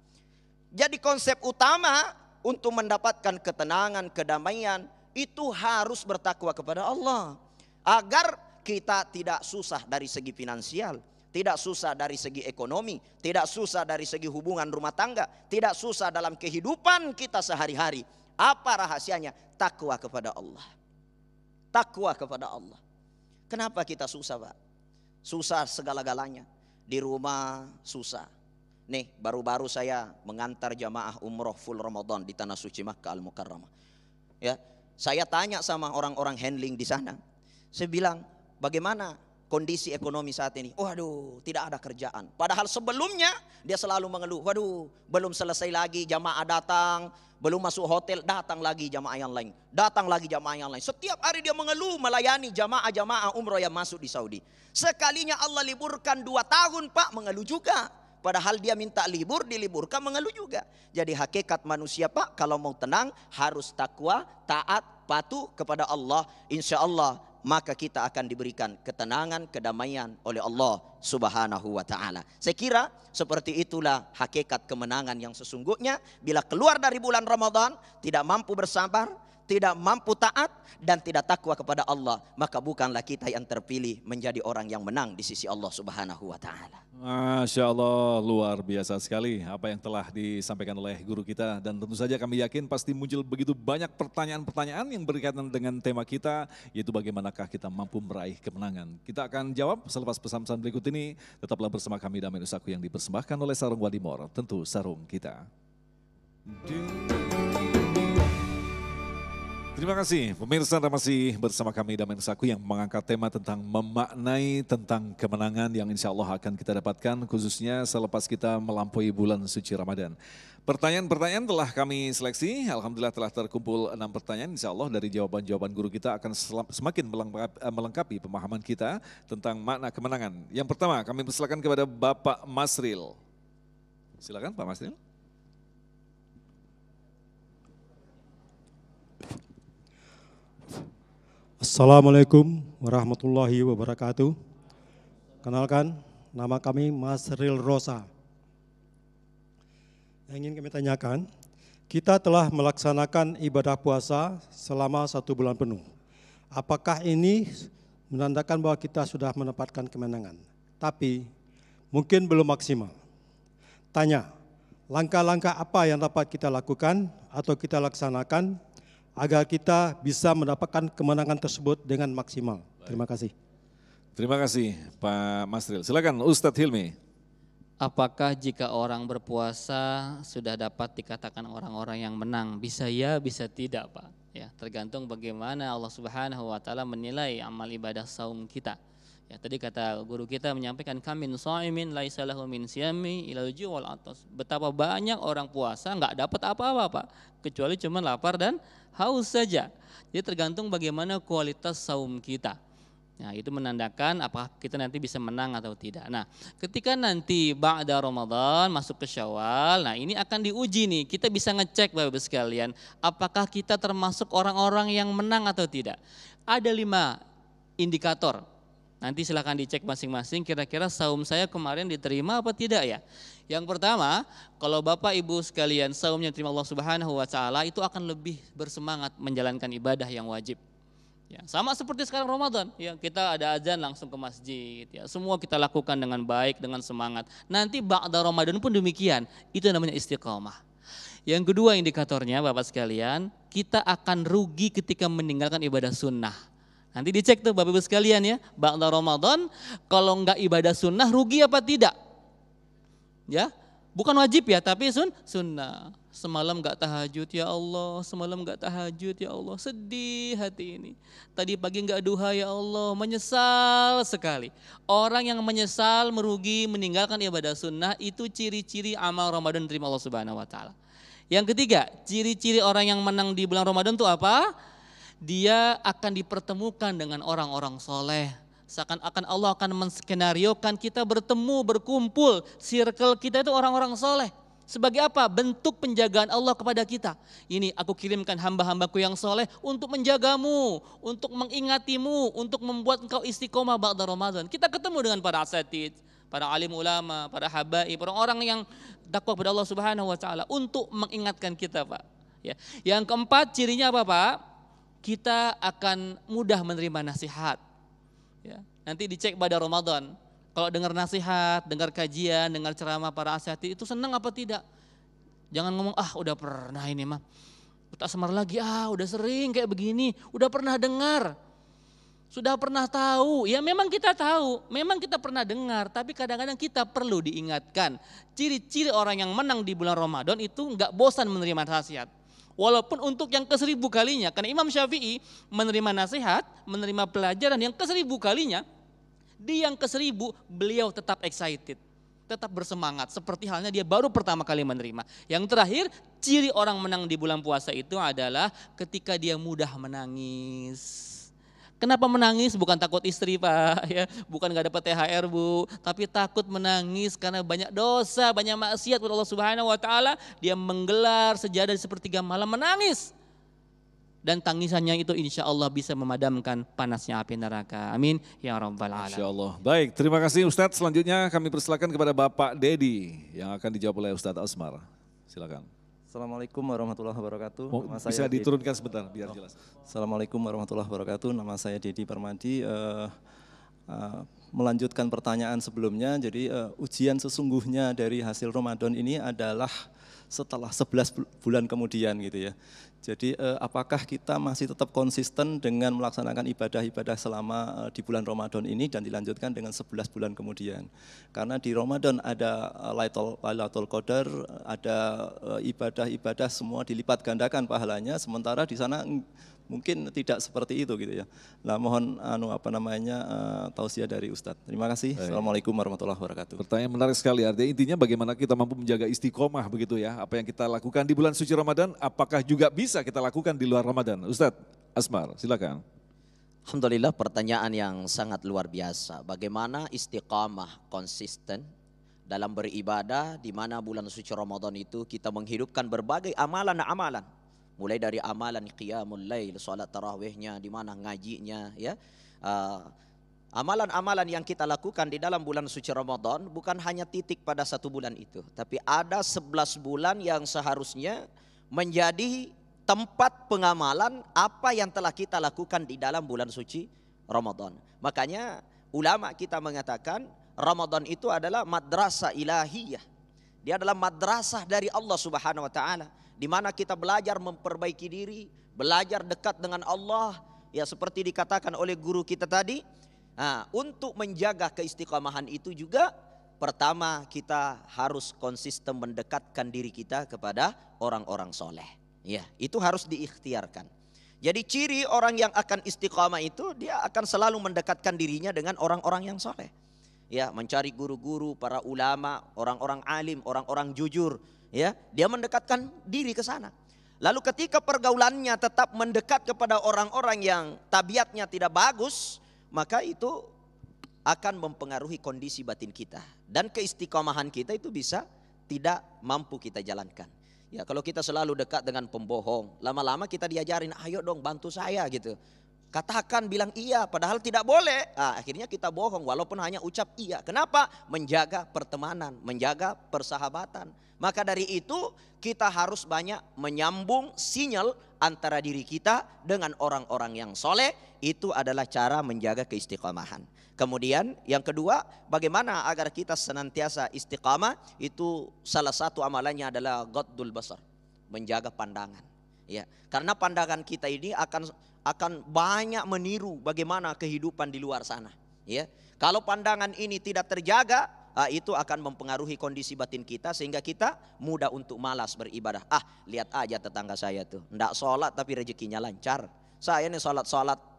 Jadi konsep utama untuk mendapatkan ketenangan, kedamaian itu harus bertakwa kepada Allah. Agar kita tidak susah dari segi finansial, tidak susah dari segi ekonomi, tidak susah dari segi hubungan rumah tangga, tidak susah dalam kehidupan kita sehari-hari. Apa rahasianya? Takwa kepada Allah. Takwa kepada Allah. Kenapa kita susah, Pak? Susah segala-galanya. Di rumah susah. Nih, baru-baru saya mengantar jamaah umroh full Ramadan di Tanah Suci Makkah Al-Mukarramah. Ya, saya tanya sama orang-orang handling di sana. Saya bilang, bagaimana kondisi ekonomi saat ini? Waduh, tidak ada kerjaan. Padahal sebelumnya dia selalu mengeluh. Waduh, belum selesai lagi jamaah datang, belum masuk hotel, datang lagi jamaah yang lain. Datang lagi jamaah yang lain. Setiap hari dia mengeluh melayani jamaah-jamaah umroh yang masuk di Saudi. Sekalinya Allah liburkan 2 tahun, Pak, mengeluh juga. Padahal dia minta libur, diliburkan, mengeluh juga. Jadi hakikat manusia, Pak, kalau mau tenang harus takwa, taat, patuh kepada Allah. Insya Allah maka kita akan diberikan ketenangan, kedamaian oleh Allah Subhanahu wa taala. Saya kira seperti itulah hakikat kemenangan yang sesungguhnya. Bila keluar dari bulan Ramadan tidak mampu bersabar, tidak mampu taat dan tidak takwa kepada Allah, maka bukanlah kita yang terpilih menjadi orang yang menang di sisi Allah Subhanahu wa taala. Masya Allah, luar biasa sekali apa yang telah disampaikan oleh guru kita. Dan tentu saja kami yakin pasti muncul begitu banyak pertanyaan-pertanyaan yang berkaitan dengan tema kita, yaitu bagaimanakah kita mampu meraih kemenangan. Kita akan jawab selepas pesan-pesan berikut ini. Tetaplah bersama kami Damai Nusaku yang dipersembahkan oleh Sarung Wadimor, tentu sarung kita. Terima kasih pemirsa, masih bersama kami Damai Nusaku yang mengangkat tema tentang memaknai tentang kemenangan yang insya Allah akan kita dapatkan khususnya selepas kita melampaui bulan suci Ramadan. Pertanyaan-pertanyaan telah kami seleksi, alhamdulillah telah terkumpul 6 pertanyaan, insya Allah dari jawaban-jawaban guru kita akan semakin melengkapi pemahaman kita tentang makna kemenangan. Yang pertama kami persilakan kepada Bapak Masril. Silakan Pak Masril. Assalamualaikum warahmatullahi wabarakatuh. Kenalkan, nama kami Masril Rosa. Yang ingin kami tanyakan, kita telah melaksanakan ibadah puasa selama 1 bulan penuh. Apakah ini menandakan bahwa kita sudah mendapatkan kemenangan? Tapi mungkin belum maksimal. Tanya, langkah-langkah apa yang dapat kita lakukan atau kita laksanakan agar kita bisa mendapatkan kemenangan tersebut dengan maksimal. Terima kasih. Terima kasih Pak Masril. Silakan Ustadz Hilmi. Apakah jika orang berpuasa sudah dapat dikatakan orang-orang yang menang? Bisa ya, bisa tidak, Pak. Ya, tergantung bagaimana Allah Subhanahu wa taala menilai amal ibadah saum kita. Ya, tadi kata guru kita menyampaikan kamin shaimin laisa lahu min siyami ilal ju' wal atas. Betapa banyak orang puasa enggak dapat apa-apa, Pak, kecuali cuma lapar dan haus saja. Jadi tergantung bagaimana kualitas saum kita. Nah, itu menandakan apakah kita nanti bisa menang atau tidak. Nah, ketika nanti ba'da Ramadan masuk ke Syawal, nah ini akan diuji nih. Kita bisa ngecek Bapak-Ibu sekalian, apakah kita termasuk orang-orang yang menang atau tidak. Ada 5 indikator. Nanti silakan dicek masing-masing kira-kira saum saya kemarin diterima apa tidak ya. Yang pertama, kalau Bapak Ibu sekalian saumnya diterima Allah Subhanahu wa taala, itu akan lebih bersemangat menjalankan ibadah yang wajib. Ya, sama seperti sekarang Ramadan, ya, kita ada azan langsung ke masjid, ya, semua kita lakukan dengan baik, dengan semangat. Nanti ba'da Ramadan pun demikian, itu namanya istiqamah. Yang kedua indikatornya Bapak sekalian, kita akan rugi ketika meninggalkan ibadah sunnah. Nanti dicek tuh Bapak Ibu sekalian ya, ba'da Ramadan kalau enggak ibadah sunnah rugi apa tidak? Ya, bukan wajib ya, tapi sunnah. Semalam enggak tahajud ya Allah, semalam enggak tahajud ya Allah, sedih hati ini. Tadi pagi enggak duha ya Allah, menyesal sekali. Orang yang menyesal merugi meninggalkan ibadah sunnah itu ciri-ciri amal Ramadan diterima Allah Subhanahu wa taala. Yang ketiga, ciri-ciri orang yang menang di bulan Ramadan itu apa? Dia akan dipertemukan dengan orang-orang soleh. Seakan-akan Allah akan menskenariokan kita bertemu, berkumpul. Circle kita itu orang-orang soleh. Sebagai apa? Bentuk penjagaan Allah kepada kita. Ini aku kirimkan hamba-hambaku yang soleh untuk menjagamu, untuk mengingatimu, untuk membuat engkau istiqomah ba'da Ramadan. Kita ketemu dengan para asatid, para alim ulama, para habaib, orang-orang yang dakwah kepada Allah Subhanahu wa taala untuk mengingatkan kita, Pak. Ya. Yang keempat cirinya apa, Pak? Kita akan mudah menerima nasihat. Ya. Nanti dicek pada Ramadan. Kalau dengar nasihat, dengar kajian, dengar ceramah para asatid itu senang apa tidak? Jangan ngomong udah pernah ini mah. Tak semar lagi udah sering kayak begini, udah pernah dengar. Sudah pernah tahu, ya memang kita tahu, memang kita pernah dengar, tapi kadang-kadang kita perlu diingatkan. Ciri-ciri orang yang menang di bulan Ramadan itu enggak bosan menerima nasihat. Walaupun untuk yang ke-1000 kalinya, karena Imam Syafi'i menerima nasihat, menerima pelajaran yang ke-1000 kalinya, di yang ke-1000 beliau tetap excited, tetap bersemangat, seperti halnya dia baru pertama kali menerima. Yang terakhir, ciri orang menang di bulan puasa itu adalah ketika dia mudah menangis. Kenapa menangis? Bukan takut istri Pak, ya, bukan gak dapat THR Bu, tapi takut menangis karena banyak dosa, banyak maksiat kepada Allah Subhanahu wa taala. Dia menggelar sejadah di sepertiga malam menangis. Dan tangisannya itu insya Allah bisa memadamkan panasnya api neraka. Amin ya rabbal alamin. Insya Allah. Baik, terima kasih Ustadz. Selanjutnya kami persilakan kepada Bapak Dedi yang akan dijawab oleh Ustadz Asmar. Silakan. Assalamualaikum warahmatullahi wabarakatuh. Bisa diturunkan sebentar biar jelas. Assalamualaikum warahmatullahi wabarakatuh. Nama saya Dedi Permadi. Melanjutkan pertanyaan sebelumnya, jadi ujian sesungguhnya dari hasil Ramadan ini adalah setelah 11 bulan kemudian gitu ya. Jadi apakah kita masih tetap konsisten dengan melaksanakan ibadah-ibadah selama di bulan Ramadan ini dan dilanjutkan dengan 11 bulan kemudian. Karena di Ramadan ada Lailatul Qadar, ada ibadah-ibadah semua dilipat gandakan pahalanya, sementara di sana mungkin tidak seperti itu gitu ya. Nah, mohon tausiah dari Ustadz. Terima kasih. Assalamualaikum warahmatullahi wabarakatuh. Pertanyaan menarik sekali, artinya intinya bagaimana kita mampu menjaga istiqomah begitu ya. Apa yang kita lakukan di bulan suci Ramadan, apakah juga bisa kita lakukan di luar Ramadan? Ustadz Asmar, silakan. Alhamdulillah, pertanyaan yang sangat luar biasa. Bagaimana istiqamah konsisten dalam beribadah di mana bulan suci Ramadan itu kita menghidupkan berbagai amalan-amalan. Mulai dari amalan qiyamul lail, salat tarawihnya, di mana ngajinya, ya. Amalan-amalan yang kita lakukan di dalam bulan suci Ramadan bukan hanya titik pada 1 bulan itu, tapi ada 11 bulan yang seharusnya menjadi tempat pengamalan apa yang telah kita lakukan di dalam bulan suci Ramadan. Makanya ulama kita mengatakan Ramadan itu adalah madrasah ilahiyah. Dia adalah madrasah dari Allah Subhanahu wa taala, di mana kita belajar memperbaiki diri, belajar dekat dengan Allah, ya seperti dikatakan oleh guru kita tadi. Nah, untuk menjaga keistiqomahan itu juga pertama kita harus konsisten mendekatkan diri kita kepada orang-orang soleh. Ya, itu harus diikhtiarkan. Jadi ciri orang yang akan istiqamah itu dia akan selalu mendekatkan dirinya dengan orang-orang yang soleh. Ya, mencari guru-guru, para ulama, orang-orang alim, orang-orang jujur. Ya, dia mendekatkan diri ke sana. Lalu ketika pergaulannya tetap mendekat kepada orang-orang yang tabiatnya tidak bagus, maka itu akan mempengaruhi kondisi batin kita. Dan keistiqomahan kita itu bisa tidak mampu kita jalankan. Ya, kalau kita selalu dekat dengan pembohong, lama-lama kita diajarin, ayo dong bantu saya gitu. Katakan, bilang iya, padahal tidak boleh. Akhirnya kita bohong walaupun hanya ucap iya. Kenapa? Menjaga pertemanan, menjaga persahabatan. Maka dari itu kita harus banyak menyambung sinyal antara diri kita dengan orang-orang yang soleh. Itu adalah cara menjaga keistiqomahan. Kemudian yang kedua, bagaimana agar kita senantiasa istiqamah? Itu salah satu amalannya adalah ghaddul basar, menjaga pandangan. Ya, karena pandangan kita ini akan banyak meniru bagaimana kehidupan di luar sana. Ya, kalau pandangan ini tidak terjaga, itu akan mempengaruhi kondisi batin kita sehingga kita mudah untuk malas beribadah. Lihat aja tetangga saya tuh, enggak sholat tapi rezekinya lancar. Saya nih sholat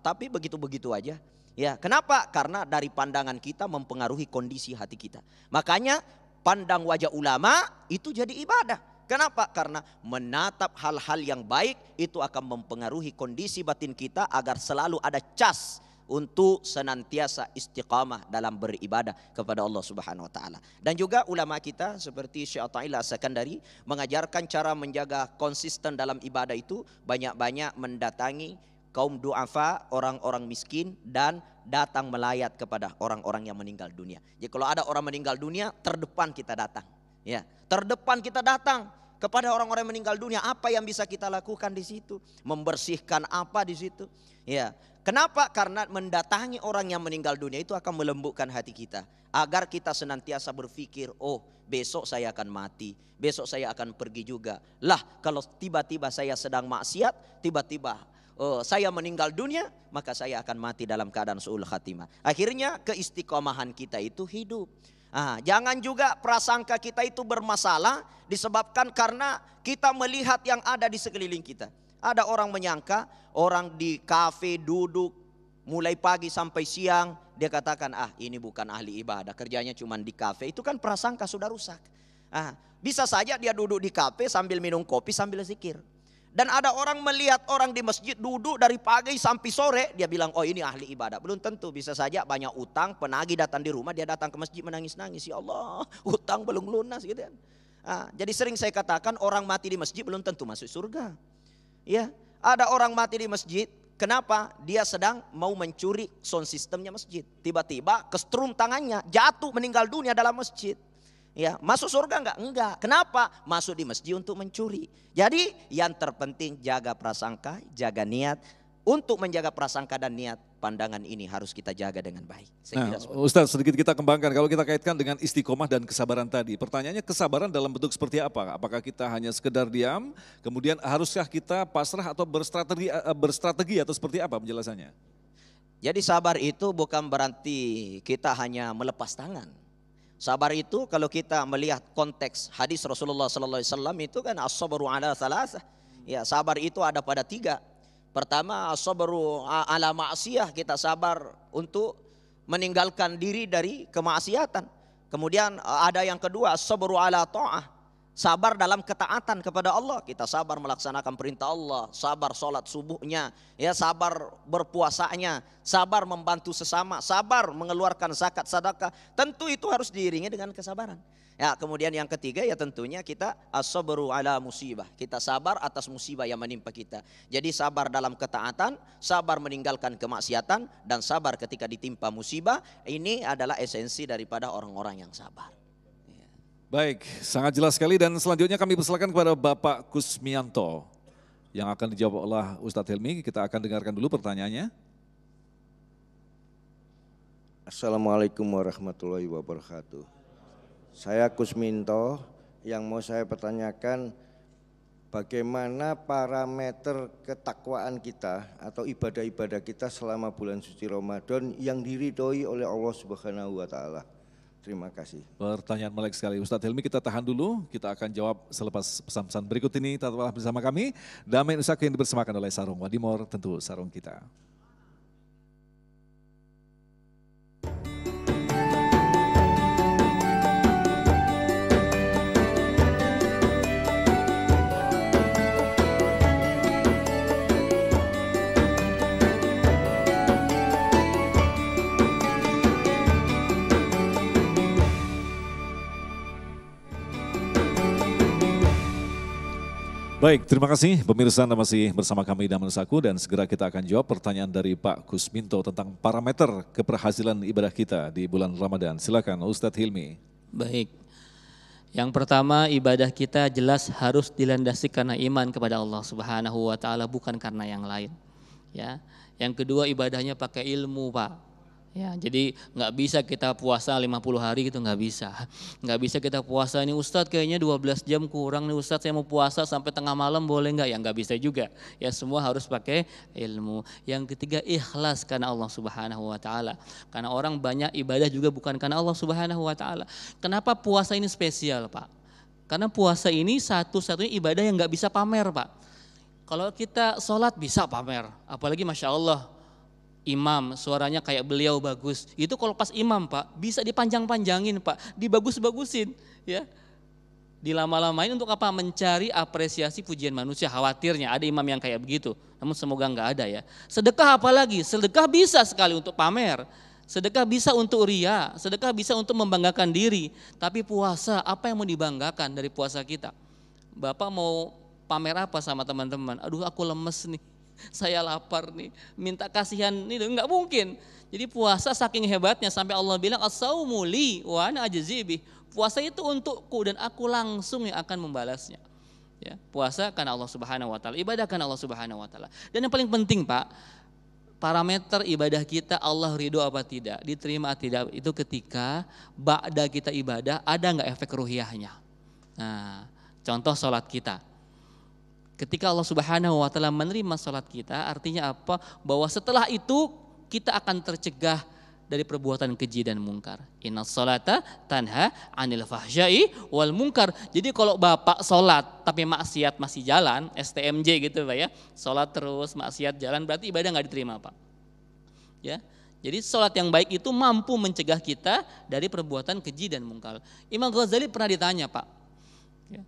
tapi begitu-begitu aja. Ya, kenapa? Karena dari pandangan kita mempengaruhi kondisi hati kita. Makanya pandang wajah ulama itu jadi ibadah. Kenapa? Karena menatap hal-hal yang baik itu akan mempengaruhi kondisi batin kita agar selalu ada cas untuk senantiasa istiqamah dalam beribadah kepada Allah Subhanahu wa taala. Dan juga ulama kita seperti Syekh Athaillah As-Sakandari mengajarkan cara menjaga konsisten dalam ibadah itu banyak-banyak mendatangi kaum du'afa, orang-orang miskin, dan datang melayat kepada orang-orang yang meninggal dunia. Jadi kalau ada orang meninggal dunia, terdepan kita datang. Ya, terdepan kita datang kepada orang-orang yang meninggal dunia. Apa yang bisa kita lakukan di situ? Membersihkan apa di situ? Ya, kenapa? Karena mendatangi orang yang meninggal dunia itu akan melembutkan hati kita, agar kita senantiasa berpikir, oh besok saya akan mati, besok saya akan pergi juga. Lah kalau tiba-tiba saya sedang maksiat, tiba-tiba saya meninggal dunia, maka saya akan mati dalam keadaan su'ul khatimah. Akhirnya keistiqomahan kita itu hidup. Jangan juga prasangka kita itu bermasalah disebabkan karena kita melihat yang ada di sekeliling kita. Ada orang menyangka orang di kafe duduk mulai pagi sampai siang, dia katakan ini bukan ahli ibadah, kerjanya cuma di kafe. Itu kan prasangka sudah rusak. Bisa saja dia duduk di kafe sambil minum kopi sambil zikir. Dan ada orang melihat orang di masjid duduk dari pagi sampai sore, dia bilang, oh ini ahli ibadah. Belum tentu, bisa saja banyak utang, penagih datang di rumah, dia datang ke masjid menangis-nangis. Ya Allah, utang belum lunas gitu kan. Jadi sering saya katakan orang mati di masjid belum tentu masuk surga. Ya, ada orang mati di masjid, kenapa? Dia sedang mau mencuri sound systemnya masjid. Tiba-tiba kestrum tangannya, jatuh meninggal dunia dalam masjid. Ya, masuk surga enggak? Enggak. Kenapa? Masuk di masjid untuk mencuri. Jadi yang terpenting jaga prasangka, jaga niat. Untuk menjaga prasangka dan niat, pandangan ini harus kita jaga dengan baik. Ustaz, sedikit kita kembangkan. Kalau kita kaitkan dengan istiqomah dan kesabaran tadi. Pertanyaannya kesabaran dalam bentuk seperti apa? Apakah kita hanya sekedar diam? Kemudian haruskah kita pasrah atau berstrategi atau seperti apa penjelasannya? Jadi sabar itu bukan berarti kita hanya melepas tangan. Sabar itu kalau kita melihat konteks hadis Rasulullah SAW itu kan as-sabru ala thalathah. Ya, sabar itu ada pada 3. Pertama as-sabru ala ma'siyah, kita sabar untuk meninggalkan diri dari kemaksiatan. Kemudian ada yang kedua as-sabru ala ta'ah. Sabar dalam ketaatan kepada Allah, kita sabar melaksanakan perintah Allah, sabar sholat subuhnya, ya sabar berpuasanya, sabar membantu sesama, sabar mengeluarkan zakat sedekah. Tentu itu harus diiringi dengan kesabaran. Ya, kemudian yang ketiga ya tentunya kita as-sabru ala musibah. Kita sabar atas musibah yang menimpa kita. Jadi sabar dalam ketaatan, sabar meninggalkan kemaksiatan, dan sabar ketika ditimpa musibah. Ini adalah esensi daripada orang-orang yang sabar. Baik, sangat jelas sekali, dan selanjutnya kami persilakan kepada Bapak Kusmianto yang akan dijawab oleh Ustadz Hilmi. Kita akan dengarkan dulu pertanyaannya. Assalamualaikum warahmatullahi wabarakatuh. Saya Kusminto, yang mau saya pertanyakan bagaimana parameter ketakwaan kita atau ibadah-ibadah kita selama bulan suci Ramadan yang diridhoi oleh Allah Subhanahu wa taala. Terima kasih. Pertanyaan menarik sekali. Ustadz Hilmi, kita tahan dulu. Kita akan jawab selepas pesan-pesan berikut ini. Tetaplah bersama kami. Damai Nusaku yang dipersembahkan oleh Sarung Wadimor, tentu sarung kita. Baik, terima kasih pemirsa, Anda masih bersama kami Damai Nusaku, dan segera kita akan jawab pertanyaan dari Pak Kusminto tentang parameter keberhasilan ibadah kita di bulan Ramadan. Silakan Ustadz Hilmi. Baik, yang pertama ibadah kita jelas harus dilandasi karena iman kepada Allah Subhanahu wa taala, bukan karena yang lain. Ya. Yang kedua ibadahnya pakai ilmu, Pak. Ya, jadi nggak bisa kita puasa 50 hari gitu, nggak bisa. Nggak bisa kita puasa, ini Ustadz kayaknya 12 jam kurang nih Ustadz, saya mau puasa sampai tengah malam boleh nggak? Ya nggak bisa juga. Ya semua harus pakai ilmu. Yang ketiga ikhlas karena Allah Subhanahu wa taala. Karena orang banyak ibadah juga bukan karena Allah Subhanahu wa taala. Kenapa puasa ini spesial, Pak? Karena puasa ini satu-satunya ibadah yang nggak bisa pamer, Pak. Kalau kita sholat bisa pamer, apalagi Masya Allah, imam suaranya kayak beliau bagus. Itu kalau pas imam Pak, bisa dipanjang-panjangin Pak, dibagus-bagusin ya. Dilama-lamain untuk apa? Mencari apresiasi pujian manusia, khawatirnya ada imam yang kayak begitu. Namun semoga enggak ada ya. Sedekah apalagi? Sedekah bisa sekali untuk pamer. Sedekah bisa untuk ria, sedekah bisa untuk membanggakan diri. Tapi puasa, apa yang mau dibanggakan dari puasa kita? Bapak mau pamer apa sama teman-teman? Aduh aku lemes nih, saya lapar nih, minta kasihan nih, enggak mungkin. Jadi puasa saking hebatnya sampai Allah bilang as-saumu li wa ana ajzi bih. Puasa itu untukku dan aku langsung yang akan membalasnya. Ya, puasa karena Allah Subhanahu wa taala, ibadah karena Allah Subhanahu wa taala. Dan yang paling penting Pak, parameter ibadah kita Allah ridho apa tidak, diterima atau tidak, itu ketika ba'da kita ibadah ada enggak efek ruhiyahnya. Nah, contoh salat kita. Ketika Allah Subhanahu wa taala menerima salat kita, artinya apa? Bahwa setelah itu kita akan tercegah dari perbuatan keji dan mungkar. Innas salata tanha 'anil fahsya'i wal munkar. Jadi kalau Bapak salat tapi maksiat masih jalan, STMJ gitu Pak ya. Salat terus, maksiat jalan, berarti ibadah enggak diterima, Pak. Ya. Jadi salat yang baik itu mampu mencegah kita dari perbuatan keji dan mungkar. Imam Ghazali pernah ditanya, Pak. Ya.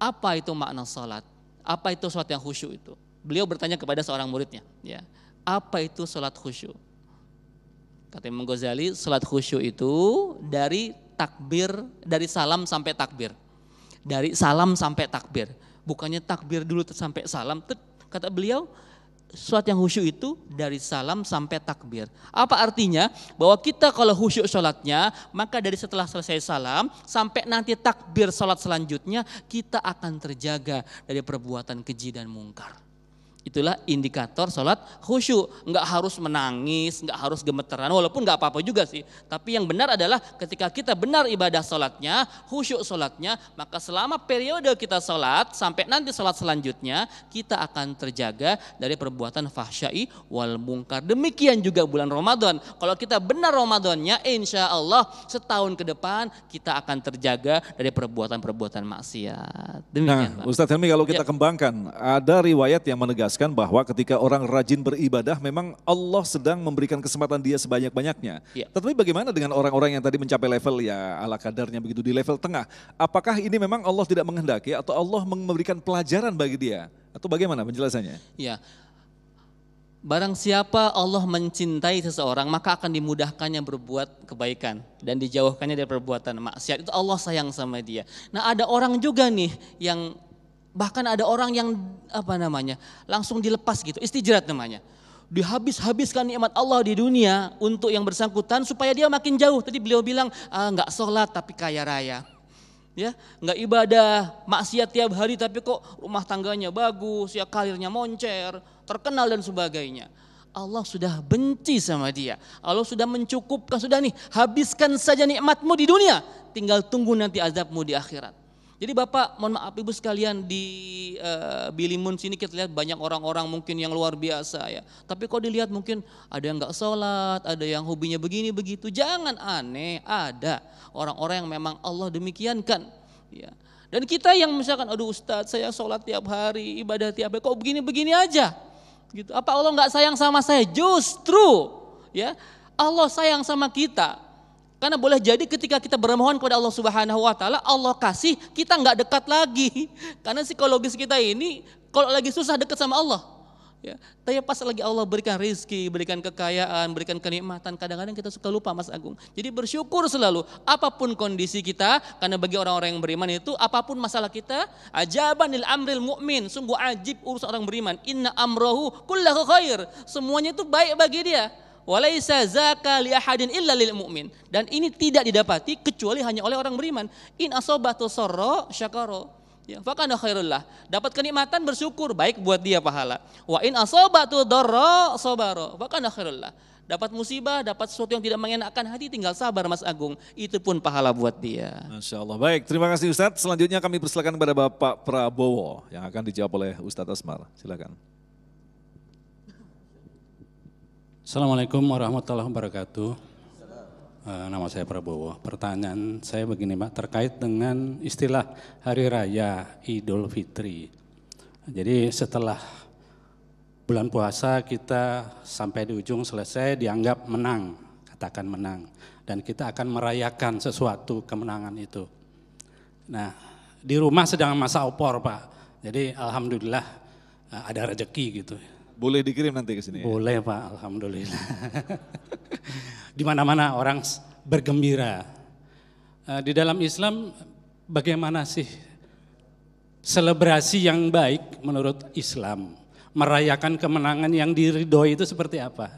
Apa itu makna salat? Apa itu salat yang khusyuk itu? Beliau bertanya kepada seorang muridnya, ya. Apa itu salat khusyuk? Kata Imam Ghazali, salat khusyuk itu dari takbir, dari salam sampai takbir. Dari salam sampai takbir. Bukannya takbir dulu sampai salam. Kata beliau, salat yang khusyuk itu dari salam sampai takbir. Apa artinya? Bahwa kita kalau khusyuk salatnya, maka dari setelah selesai salam sampai nanti takbir salat selanjutnya, kita akan terjaga dari perbuatan keji dan mungkar. Itulah indikator salat khusyuk. Enggak harus menangis, enggak harus gemeteran, walaupun enggak apa-apa juga sih. Tapi yang benar adalah ketika kita benar ibadah salatnya, khusyuk salatnya, maka selama periode kita salat sampai nanti salat selanjutnya, kita akan terjaga dari perbuatan fahsyai wal munkar. Demikian juga bulan Ramadan. Kalau kita benar Ramadannya, insya Allah setahun ke depan kita akan terjaga dari perbuatan-perbuatan maksiat. Demikian, Nah, Ustadz Helmi, kalau kita kembangkan, ada riwayat yang menegaskan bahwa ketika orang rajin beribadah memang Allah sedang memberikan kesempatan dia sebanyak-banyaknya. Ya. Tetapi bagaimana dengan orang-orang yang tadi mencapai level ya ala kadarnya begitu di level tengah? Apakah ini memang Allah tidak menghendaki atau Allah memberikan pelajaran bagi dia? Atau bagaimana penjelasannya? Ya. Barang siapa Allah mencintai seseorang, maka akan dimudahkannya berbuat kebaikan dan dijauhkannya dari perbuatan maksiat. Itu Allah sayang sama dia. Nah, ada orang juga nih yang bahkan ada orang yang langsung dilepas gitu, istijrat namanya. Dihabis-habiskan nikmat Allah di dunia untuk yang bersangkutan supaya dia makin jauh. Tadi beliau bilang enggak sholat tapi kaya raya. Ya, enggak ibadah, maksiat tiap hari tapi kok rumah tangganya bagus, ya karirnya moncer, terkenal dan sebagainya. Allah sudah benci sama dia. Allah sudah mencukupkan, sudah nih, habiskan saja nikmatmu di dunia, tinggal tunggu nanti azabmu di akhirat. Jadi Bapak, mohon maaf Ibu sekalian, di Bilimun sini kita lihat banyak orang-orang mungkin yang luar biasa ya. Tapi kok dilihat mungkin ada yang enggak sholat, ada yang hobinya begini begitu. Jangan aneh, ada orang-orang yang memang Allah demikiankan. Ya. Dan kita yang misalkan, aduh Ustadz saya sholat tiap hari, ibadah tiap hari, kok begini-begini aja. Gitu. Apa Allah enggak sayang sama saya? Justru ya Allah sayang sama kita. Karena boleh jadi ketika kita bermohon kepada Allah Subhanahu wa taala, Allah kasih, kita enggak dekat lagi. Karena psikologis kita ini kalau lagi susah dekat sama Allah. Ya, tapi pas lagi Allah berikan rezeki, berikan kekayaan, berikan kenikmatan, kadang-kadang kita suka lupa Mas Agung. Jadi bersyukur selalu apapun kondisi kita, karena bagi orang-orang yang beriman itu apapun masalah kita, ajabanil amril mu'min, sungguh ajib urusan orang beriman. Inna amrohu kullahu khair. Semuanya itu baik bagi dia. Walaisa zaka li ahadin illa lil mu'min. Dan ini tidak didapati kecuali hanya oleh orang beriman. In asobatu sarra syakara. Ya, fakana khairul lah. Dapat kenikmatan bersyukur, baik buat dia pahala. Wa in asobatu darra sabara. Fakana khairul lah. Dapat musibah, dapat sesuatu yang tidak mengenakan hati, tinggal sabar Mas Agung. Itu pun pahala buat dia. Masya Allah. Baik, terima kasih Ustadz. Selanjutnya kami persilakan kepada Bapak Prabowo yang akan dijawab oleh Ustadz Asmar. Silakan. Assalamualaikum warahmatullahi wabarakatuh. Nama saya Prabowo. Pertanyaan saya begini Pak, terkait dengan istilah Hari Raya Idul Fitri. Jadi setelah bulan puasa kita sampai di ujung selesai dianggap menang, katakan menang. Dan kita akan merayakan sesuatu kemenangan itu. Nah di rumah sedang masa opor Pak, jadi alhamdulillah ada rezeki gitu. Boleh dikirim nanti ke sini? Boleh Pak, alhamdulillah. Di mana-mana orang bergembira. Di dalam Islam bagaimana sih selebrasi yang baik menurut Islam? Merayakan kemenangan yang diridhoi itu seperti apa?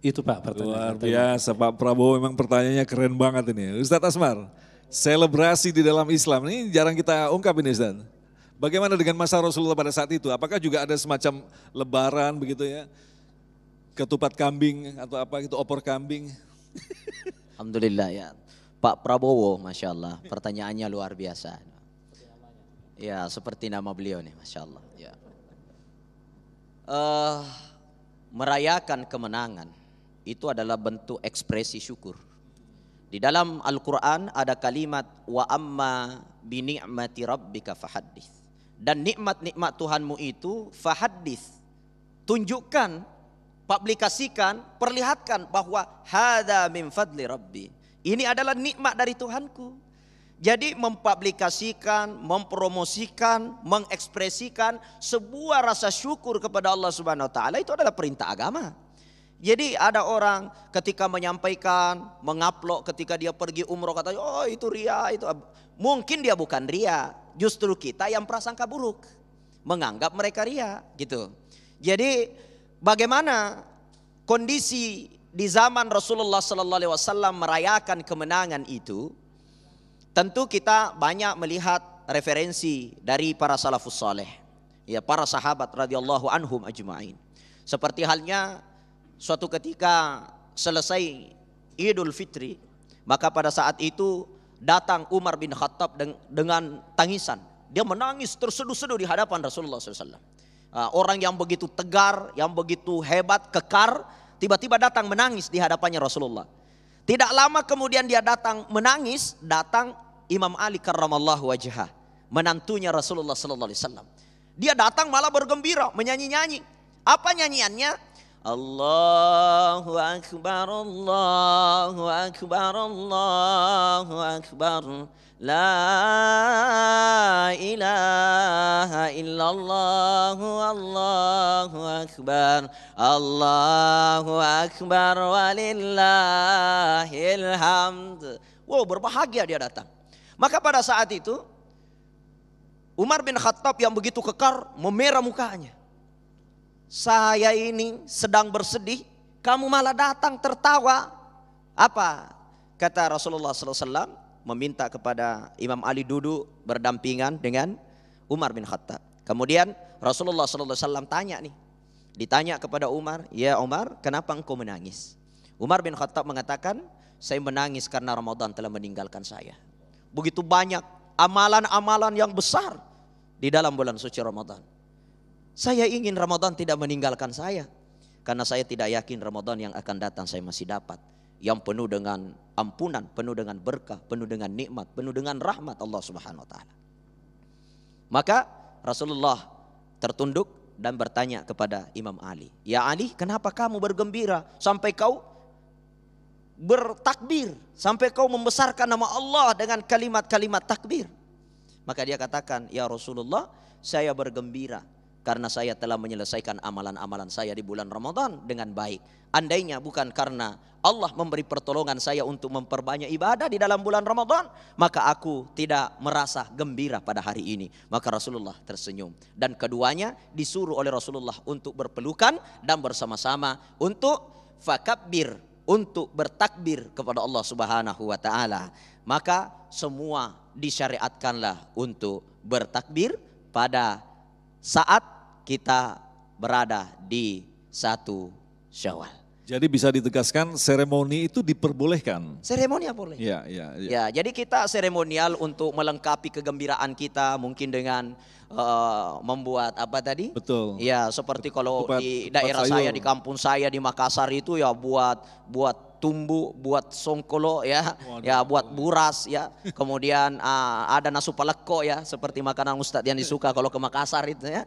Itu Pak pertanyaan. Luar biasa Pak Prabowo, memang pertanyaannya keren banget ini. Ustadz Asmar, selebrasi di dalam Islam ini jarang kita ungkap ini Ustadz. Bagaimana dengan masa Rasulullah pada saat itu? Apakah juga ada semacam lebaran begitu ya? Ketupat kambing atau apa gitu, opor kambing? Alhamdulillah ya. Pak Prabowo, Masya Allah, pertanyaannya luar biasa. Ya seperti nama beliau nih, Masya Allah. Ya. Merayakan kemenangan itu adalah bentuk ekspresi syukur. Di dalam Al-Quran ada kalimat wa amma bi ni'mati rabbika fahaddits. Dan nikmat-nikmat Tuhanmu itu fahaddits. Tunjukkan, publikasikan, perlihatkan bahwa hadza min fadli rabbi. Ini adalah nikmat dari Tuhanku. Jadi mempublikasikan, mempromosikan, mengekspresikan sebuah rasa syukur kepada Allah Subhanahu wa taala itu adalah perintah agama. Jadi ada orang ketika menyampaikan, mengupload ketika dia pergi umroh katanya, oh itu ria, itu mungkin dia bukan ria, justru kita yang prasangka buruk menganggap mereka ria gitu. Jadi bagaimana kondisi di zaman Rasulullah sallallahu alaihi wasallam merayakan kemenangan itu? Tentu kita banyak melihat referensi dari para salafus saleh, ya para sahabat radhiyallahu anhum ajma'in. Seperti halnya suatu ketika selesai Idul Fitri, maka pada saat itu datang Umar bin Khattab dengan tangisan. Dia menangis terseduh-seduh di hadapan Rasulullah SAW. Orang yang begitu tegar, yang begitu hebat, kekar, tiba-tiba datang menangis di hadapannya Rasulullah. Tidak lama kemudian dia datang menangis, datang Imam Ali karramallahu wajhah, menantunya Rasulullah sallallahu alaihi wasallam. Dia datang malah bergembira, menyanyi-nyanyi. Apa nyanyiannya? Allahu akbar, Allahu akbar, Allahu akbar. La ilaha illallah, Allahu akbar. Allahu akbar walillahil hamd. Wow, berbahagia dia datang. Maka pada saat itu Umar bin Khattab yang begitu kekar memerah mukanya. Saya ini sedang bersedih, kamu malah datang tertawa. Apa kata Rasulullah SAW? Meminta kepada Imam Ali duduk berdampingan dengan Umar bin Khattab. Kemudian Rasulullah SAW tanya nih, ditanya kepada Umar, ya Umar, kenapa engkau menangis? Umar bin Khattab mengatakan, saya menangis karena Ramadan telah meninggalkan saya. Begitu banyak amalan-amalan yang besar di dalam bulan suci Ramadan. Saya ingin Ramadan tidak meninggalkan saya, karena saya tidak yakin Ramadan yang akan datang saya masih dapat, yang penuh dengan ampunan, penuh dengan berkah, penuh dengan nikmat, penuh dengan rahmat Allah Subhanahu wa taala. Maka Rasulullah tertunduk dan bertanya kepada Imam Ali, ya Ali, kenapa kamu bergembira sampai kau bertakbir, sampai kau membesarkan nama Allah dengan kalimat-kalimat takbir? Maka dia katakan, ya Rasulullah, saya bergembira karena saya telah menyelesaikan amalan-amalan saya di bulan Ramadan dengan baik. Andainya bukan karena Allah memberi pertolongan saya untuk memperbanyak ibadah di dalam bulan Ramadan, maka aku tidak merasa gembira pada hari ini. Maka Rasulullah tersenyum. Dan keduanya disuruh oleh Rasulullah untuk berpelukan dan bersama-sama untuk fakabbir, untuk bertakbir kepada Allah Subhanahu wa taala. Maka semua disyariatkanlah untuk bertakbir pada saat kita berada di 1 Syawal. Jadi bisa ditegaskan seremoni itu diperbolehkan. Seremonial boleh. Ya, ya, ya. Ya, jadi kita seremonial untuk melengkapi kegembiraan kita mungkin dengan membuat apa tadi? Betul. Ya, seperti kalau Ketupat- di ketupat daerah sayur. saya, di kampung saya di Makassar itu ya buat tumbu, buat songkolo ya, ya buat buras ya. Kemudian ada nasu paleko ya, seperti makanan Ustadz yang disuka kalau ke Makassar itu ya.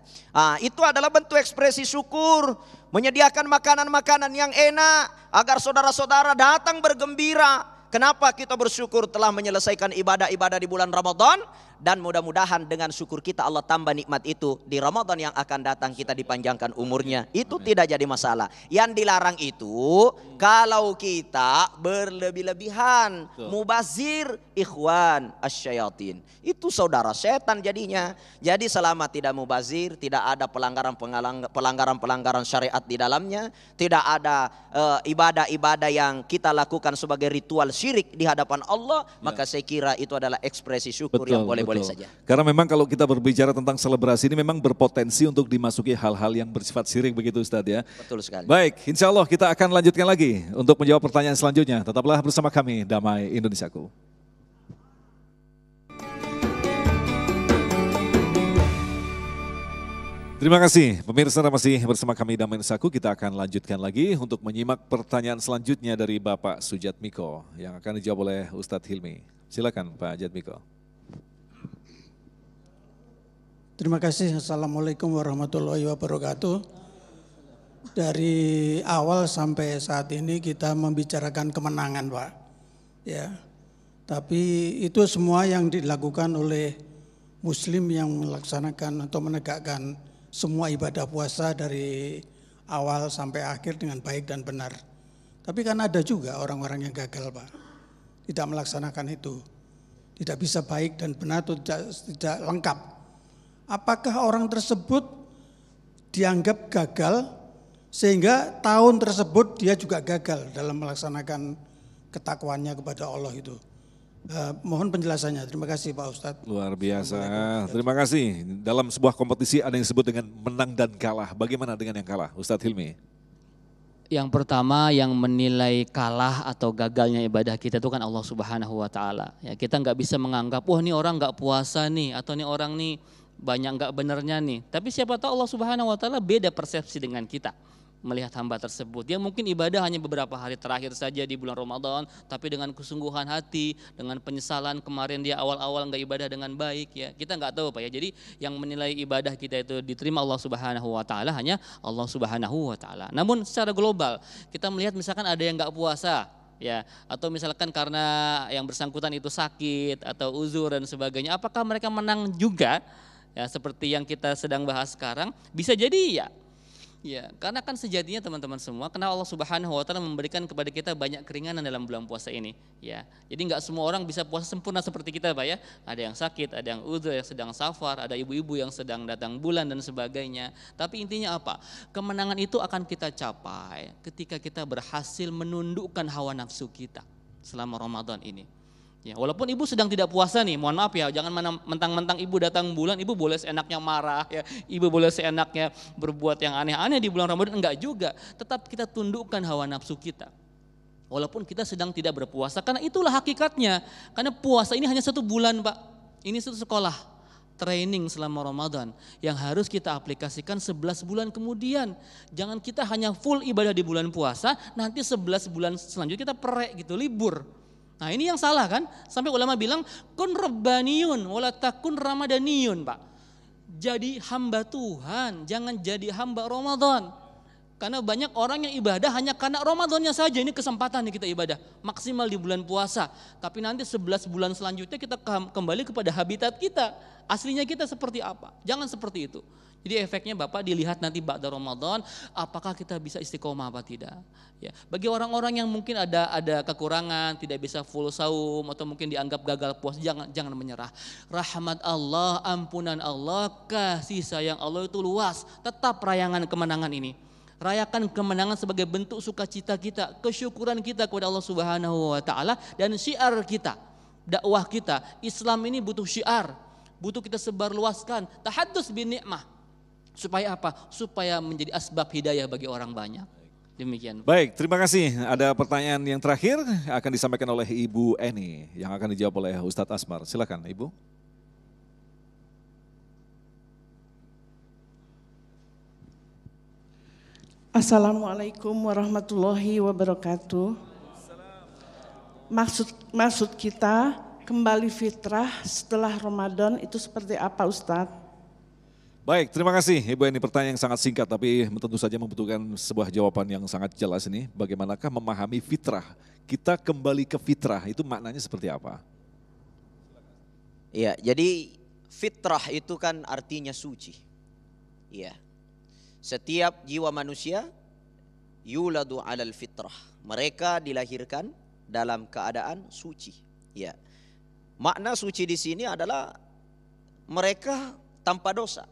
Itu adalah bentuk ekspresi syukur, menyediakan makanan-makanan yang enak agar saudara-saudara datang bergembira. Kenapa kita bersyukur telah menyelesaikan ibadah-ibadah di bulan Ramadan? Dan mudah-mudahan dengan syukur kita Allah tambah nikmat itu. Di Ramadan yang akan datang kita dipanjangkan umurnya. Itu tidak jadi masalah. Yang dilarang itu kalau kita berlebih-lebihan. Mubazir ikhwan asyayatin. Itu saudara setan jadinya. Jadi selama tidak mubazir, tidak ada pelanggaran-pelanggaran syariat di dalamnya. Tidak ada ibadah-ibadah yang kita lakukan sebagai ritual syirik di hadapan Allah. Maka saya kira itu adalah ekspresi syukur yang boleh-boleh saja. Karena memang kalau kita berbicara tentang selebrasi ini memang berpotensi untuk dimasuki hal-hal yang bersifat syirik begitu Ustadz ya. Betul sekali. Baik, insya Allah kita akan lanjutkan lagi untuk menjawab pertanyaan selanjutnya. Tetaplah bersama kami, Damai Indonesiaku. Terima kasih pemirsa, masih bersama kami Damai Indonesiaku. Kita akan lanjutkan lagi untuk menyimak pertanyaan selanjutnya dari Bapak Sujatmiko yang akan dijawab oleh Ustadz Hilmi. Silakan Pak Jatmiko. Terima kasih. Assalamualaikum warahmatullahi wabarakatuh. Dari awal sampai saat ini kita membicarakan kemenangan, Pak. Ya. Tapi itu semua yang dilakukan oleh Muslim yang melaksanakan atau menegakkan semua ibadah puasa dari awal sampai akhir dengan baik dan benar. Tapi kan ada juga orang-orang yang gagal, Pak. Tidak melaksanakan itu. Tidak bisa baik dan benar atau tidak lengkap. Apakah orang tersebut dianggap gagal sehingga tahun tersebut dia juga gagal dalam melaksanakan ketakwaannya kepada Allah itu? Mohon penjelasannya. Terima kasih Pak Ustadz. Luar biasa. Terima kasih. Dalam sebuah kompetisi ada yang disebut dengan menang dan kalah. Bagaimana dengan yang kalah, Ustadz Hilmi? Yang pertama yang menilai kalah atau gagalnya ibadah kita itu kan Allah Subhanahu wa taala. Ya, kita nggak bisa menganggap wah ini orang nggak puasa nih atau ini orang nih banyak nggak benernya nih. Tapi siapa tahu Allah Subhanahu wa taala beda persepsi dengan kita melihat hamba tersebut. Dia mungkin ibadah hanya beberapa hari terakhir saja di bulan Ramadan, tapi dengan kesungguhan hati, dengan penyesalan kemarin dia awal-awal nggak ibadah dengan baik ya. Kita nggak tahu Pak ya. Jadi yang menilai ibadah kita itu diterima Allah Subhanahu wa taala hanya Allah Subhanahu wa taala. Namun secara global kita melihat misalkan ada yang nggak puasa ya, atau misalkan karena yang bersangkutan itu sakit atau uzur dan sebagainya, apakah mereka menang juga? Ya, seperti yang kita sedang bahas sekarang, bisa jadi ya. Ya, karena kan sejatinya teman-teman semua, karena Allah Subhanahu wa taala memberikan kepada kita banyak keringanan dalam bulan puasa ini, ya. Jadi nggak semua orang bisa puasa sempurna seperti kita, Pak ya. Ada yang sakit, ada yang uzur, yang sedang safar, ada ibu-ibu yang sedang datang bulan dan sebagainya. Tapi intinya apa? Kemenangan itu akan kita capai ketika kita berhasil menundukkan hawa nafsu kita selama Ramadan ini. Ya, walaupun ibu sedang tidak puasa nih, mohon maaf ya, jangan mentang-mentang ibu datang bulan, ibu boleh seenaknya marah ya, ibu boleh seenaknya berbuat yang aneh-aneh di bulan Ramadan, enggak juga. Tetap kita tundukkan hawa nafsu kita. Walaupun kita sedang tidak berpuasa, karena itulah hakikatnya. Karena puasa ini hanya 1 bulan Pak, ini satu sekolah, training selama Ramadan yang harus kita aplikasikan 11 bulan kemudian. Jangan kita hanya full ibadah di bulan puasa, nanti 11 bulan selanjutnya kita perek gitu, libur. Nah ini yang salah kan, sampai ulama bilang kun rabbaniyun wala takun ramadaniyun Pak. Jadi hamba Tuhan, jangan jadi hamba Ramadan. Karena banyak orang yang ibadah hanya karena Ramadannya saja, ini kesempatan nih kita ibadah maksimal di bulan puasa. Tapi nanti 11 bulan selanjutnya kita kembali kepada habitat kita, aslinya kita seperti apa, jangan seperti itu. Jadi efeknya Bapak dilihat nanti ba'da Ramadan, apakah kita bisa istiqomah apa tidak. Ya, bagi orang-orang yang mungkin ada kekurangan, tidak bisa full saum atau mungkin dianggap gagal puasa, jangan menyerah. Rahmat Allah, ampunan Allah, kasih sayang Allah itu luas. Tetap rayangan kemenangan ini. Rayakan kemenangan sebagai bentuk sukacita kita, kesyukuran kita kepada Allah Subhanahu wa taala dan syiar kita, dakwah kita. Islam ini butuh syiar, butuh kita sebarluaskan. Tahaddus bin ni'mah. Supaya apa? Supaya menjadi asbab hidayah bagi orang banyak. Demikian. Baik, terima kasih. Ada pertanyaan yang terakhir akan disampaikan oleh Ibu Eni yang akan dijawab oleh Ustadz Asmar. Silakan Ibu. Assalamualaikum warahmatullahi wabarakatuh. Maksud kita kembali fitrah setelah Ramadan itu seperti apa Ustadz? Baik, terima kasih Ibu Eni. Pertanyaan yang sangat singkat tapi tentu saja membutuhkan sebuah jawaban yang sangat jelas ini. Bagaimanakah memahami fitrah? Kita kembali ke fitrah itu maknanya seperti apa? Ya, jadi fitrah itu kan artinya suci. Ya. Setiap jiwa manusia yuladu alal fitrah. Mereka dilahirkan dalam keadaan suci. Ya. Makna suci di sini adalah mereka tanpa dosa.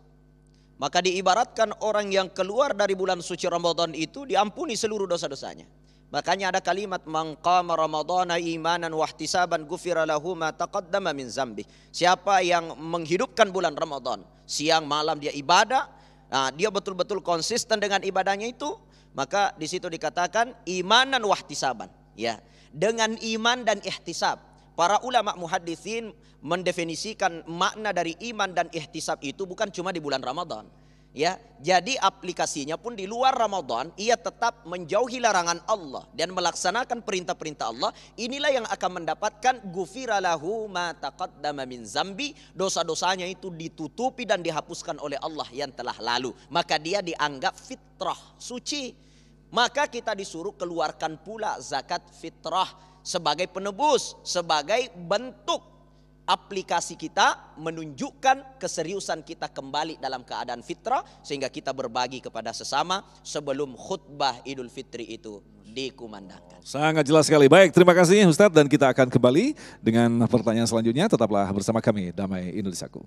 Maka diibaratkan orang yang keluar dari bulan suci Ramadan itu diampuni seluruh dosa-dosanya. Makanya ada kalimat man qama ramadhana imanan wahtisaban ghufira lahu ma taqaddama min zambi. Siapa yang menghidupkan bulan Ramadan, siang malam dia ibadah, nah, dia betul-betul konsisten dengan ibadahnya itu, maka di situ dikatakan imanan wahtisaban, ya. Dengan iman dan ihtisab. Para ulama muhaditsin mendefinisikan makna dari iman dan ihtisab itu bukan cuma di bulan Ramadan. Ya, jadi aplikasinya pun di luar Ramadan, ia tetap menjauhi larangan Allah dan melaksanakan perintah-perintah Allah. Inilah yang akan mendapatkan ghufira lahu ma taqaddama min zambi, dosa-dosanya itu ditutupi dan dihapuskan oleh Allah yang telah lalu. Maka dia dianggap fitrah, suci. Maka kita disuruh keluarkan pula zakat fitrah sebagai penebus, sebagai bentuk aplikasi kita menunjukkan keseriusan kita kembali dalam keadaan fitrah sehingga kita berbagi kepada sesama sebelum khutbah Idul Fitri itu dikumandangkan. Sangat jelas sekali. Baik, terima kasih Ustadz dan kita akan kembali dengan pertanyaan selanjutnya. Tetaplah bersama kami Damai Indonesiaku.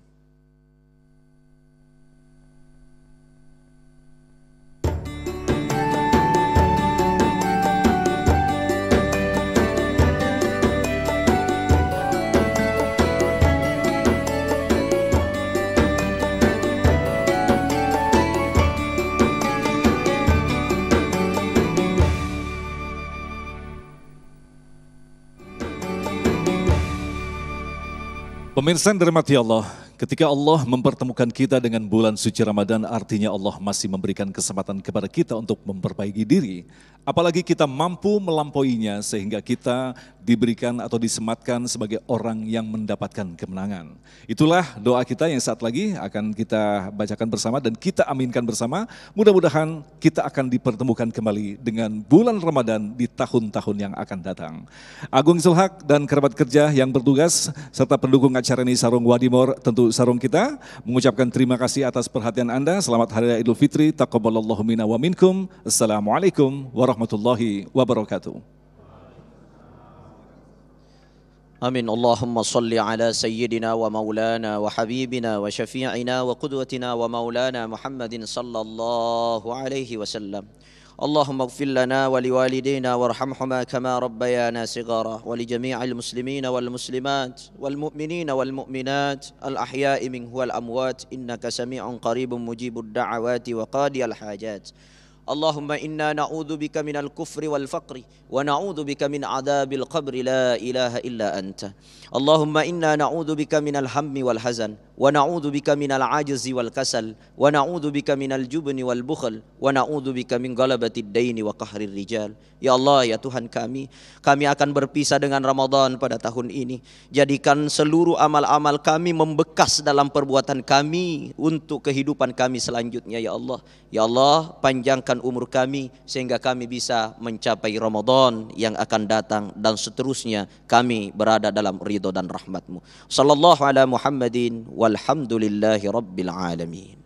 Pemirsa yang dirahmati Allah, ketika Allah mempertemukan kita dengan bulan suci Ramadan, artinya Allah masih memberikan kesempatan kepada kita untuk memperbaiki diri. Apalagi kita mampu melampauinya sehingga kita diberikan atau disematkan sebagai orang yang mendapatkan kemenangan. Itulah doa kita yang saat lagi akan kita bacakan bersama dan kita aminkan bersama. Mudah-mudahan kita akan dipertemukan kembali dengan bulan Ramadan di tahun-tahun yang akan datang. Agung Zulhak dan kerabat kerja yang bertugas serta pendukung acara ini Sarung Wadimor, tentu sarung kita, mengucapkan terima kasih atas perhatian Anda. Selamat Hari Raya Idul Fitri, taqabbalallahu minna wa minkum. Assalamualaikum warahmatullahi wabarakatuh. Amin. Allahumma salli ala sayyidina wa maulana wa habibina wa syafi'ina wa qudwatina wa maulana Muhammadin sallallahu alaihi wasallam. Allahumma ighfir lana wa liwalidayna warhamhuma kama rabbayana sighara wa li jami'il muslimina wal muslimat wal mu'minina wal mu'minat al ahya'i minhu wal amwat innaka sami'un qaribun mujibud da'awati wa qadiyal hajat. Allahumma inna na'udzu bika minal kufri wal faqri wa na'udzu bika min adzabil qabri la ilaha illa anta. Allahumma inna na'udzu bika minal hammi wal hazan wa na'udzu bika minal ajzi wal kasal wa na'udzu bika minal jubni wal bukhl wa na'udzu bika min galabatid daini wa qahrir rijal. Ya Allah, ya Tuhan kami akan berpisah dengan Ramadan pada tahun ini. Jadikan seluruh amal-amal kami membekas dalam perbuatan kami untuk kehidupan kami selanjutnya ya Allah. Ya Allah, panjangkan umur kami sehingga kami bisa mencapai Ramadan yang akan datang dan seterusnya kami berada dalam ridho dan rahmat-Mu. Sallallahu ala Muhammadin walhamdulillahi rabbil alamin.